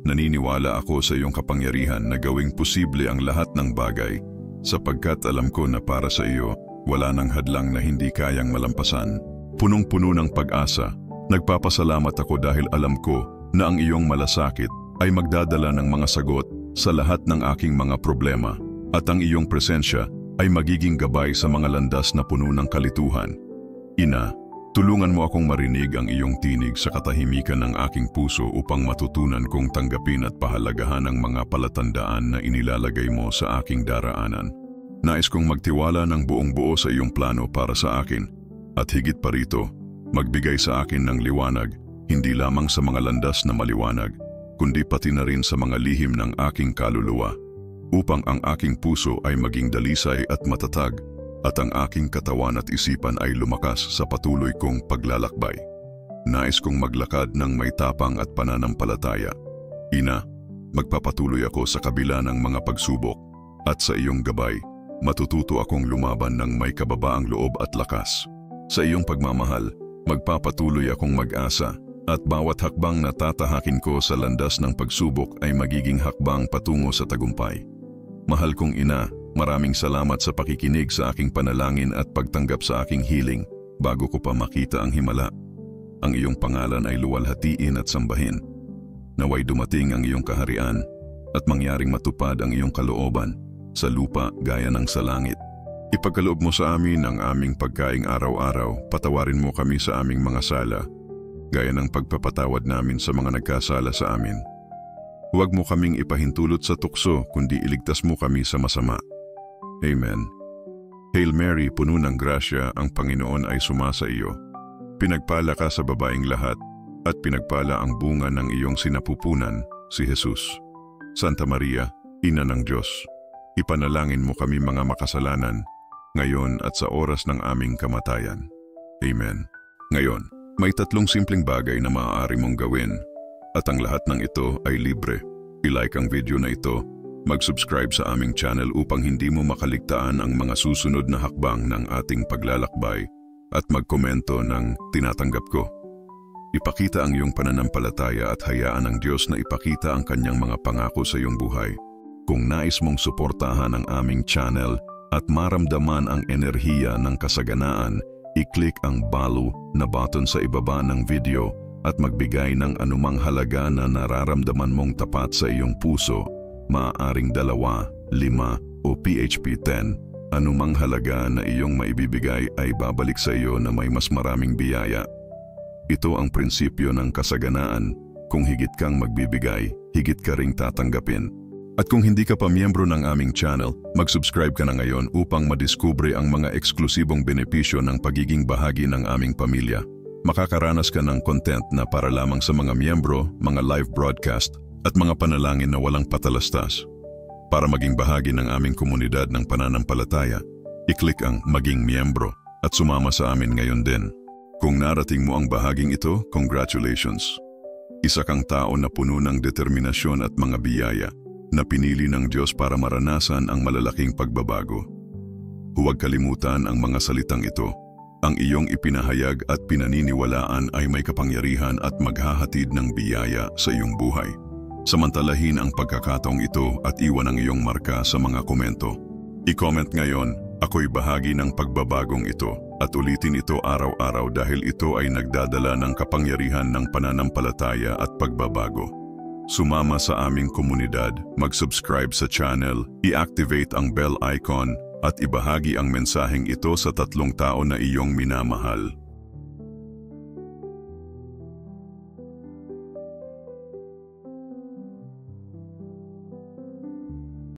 Naniniwala ako sa iyong kapangyarihan na gawing posible ang lahat ng bagay sapagkat alam ko na para sa iyo, wala nang hadlang na hindi kayang malampasan. Punong-puno ng pag-asa, nagpapasalamat ako dahil alam ko na ang iyong malasakit ay magdadala ng mga sagot sa lahat ng aking mga problema at ang iyong presensya ay magiging gabay sa mga landas na puno ng kalituhan. Ina, tulungan mo akong marinig ang iyong tinig sa katahimikan ng aking puso upang matutunan kong tanggapin at pahalagahan ang mga palatandaan na inilalagay mo sa aking daraanan. Nais kong magtiwala ng buong buo sa iyong plano para sa akin at higit pa rito, magbigay sa akin ng liwanag, hindi lamang sa mga landas na maliwanag, kundi pati na rin sa mga lihim ng aking kaluluwa, upang ang aking puso ay maging dalisay at matatag, at ang aking katawan at isipan ay lumakas sa patuloy kong paglalakbay. Nais kong maglakad ng may tapang at pananampalataya. Ina, magpapatuloy ako sa kabila ng mga pagsubok, at sa iyong gabay, matututo akong lumaban ng may kababaang loob at lakas. Sa iyong pagmamahal, magpapatuloy akong mag-asa, at bawat hakbang na tatahakin ko sa landas ng pagsubok ay magiging hakbang patungo sa tagumpay. Mahal kong ina, maraming salamat sa pakikinig sa aking panalangin at pagtanggap sa aking hiling bago ko pa makita ang himala. Ang iyong pangalan ay luwalhatiin at sambahin. Naway dumating ang iyong kaharian at mangyaring matupad ang iyong kalooban sa lupa gaya ng sa langit. Ipagkaloob mo sa amin ang aming pagkaing araw-araw, patawarin mo kami sa aming mga sala, gaya ng pagpapatawad namin sa mga nagkasala sa amin. Huwag mo kaming ipahintulot sa tukso, kundi iligtas mo kami sa masama. Amen. Hail Mary, puno ng grasya, ang Panginoon ay sumasa iyo. Pinagpala ka sa babaeng lahat, at pinagpala ang bunga ng iyong sinapupunan, si Jesus. Santa Maria, Ina ng Diyos, ipanalangin mo kami mga makasalanan, ngayon at sa oras ng aming kamatayan. Amen. Ngayon, may 3 simpleng bagay na maaari mong gawin, at ang lahat ng ito ay libre. I-like ang video na ito, mag-subscribe sa aming channel upang hindi mo makaligtaan ang mga susunod na hakbang ng ating paglalakbay, at magkomento ng tinatanggap ko. Ipakita ang iyong pananampalataya at hayaan ng Diyos na ipakita ang kanyang mga pangako sa iyong buhay. Kung nais mong suportahan ang aming channel at maramdaman ang enerhiya ng kasaganaan, i-click ang follow na button sa ibaba ng video at magbigay ng anumang halaga na nararamdaman mong tapat sa iyong puso, maaaring 2, 5 o PHP 10. Anumang halaga na iyong maibibigay ay babalik sa iyo na may mas maraming biyaya. Ito ang prinsipyo ng kasaganaan. Kung higit kang magbibigay, higit ka ring tatanggapin. At kung hindi ka pa miyembro ng aming channel, mag-subscribe ka na ngayon upang madiskubre ang mga eksklusibong benepisyo ng pagiging bahagi ng aming pamilya. Makakaranas ka ng content na para lamang sa mga miyembro, mga live broadcast, at mga panalangin na walang patalastas. Para maging bahagi ng aming komunidad ng pananampalataya, i-click ang Maging Miyembro at sumama sa amin ngayon din. Kung narating mo ang bahaging ito, congratulations! Isa kang tao na puno ng determinasyon at mga biyaya, na pinili ng Diyos para maranasan ang malalaking pagbabago. Huwag kalimutan ang mga salitang ito. Ang iyong ipinahayag at pinaniniwalaan ay may kapangyarihan at maghahatid ng biyaya sa iyong buhay. Samantalahin ang pagkakataong ito at iwan ang iyong marka sa mga komento. I-comment ngayon, ako'y bahagi ng pagbabagong ito, at ulitin ito araw-araw dahil ito ay nagdadala ng kapangyarihan ng pananampalataya at pagbabago. Sumama sa aming komunidad, mag-subscribe sa channel, i-activate ang bell icon, at ibahagi ang mensaheng ito sa 3 tao na iyong minamahal.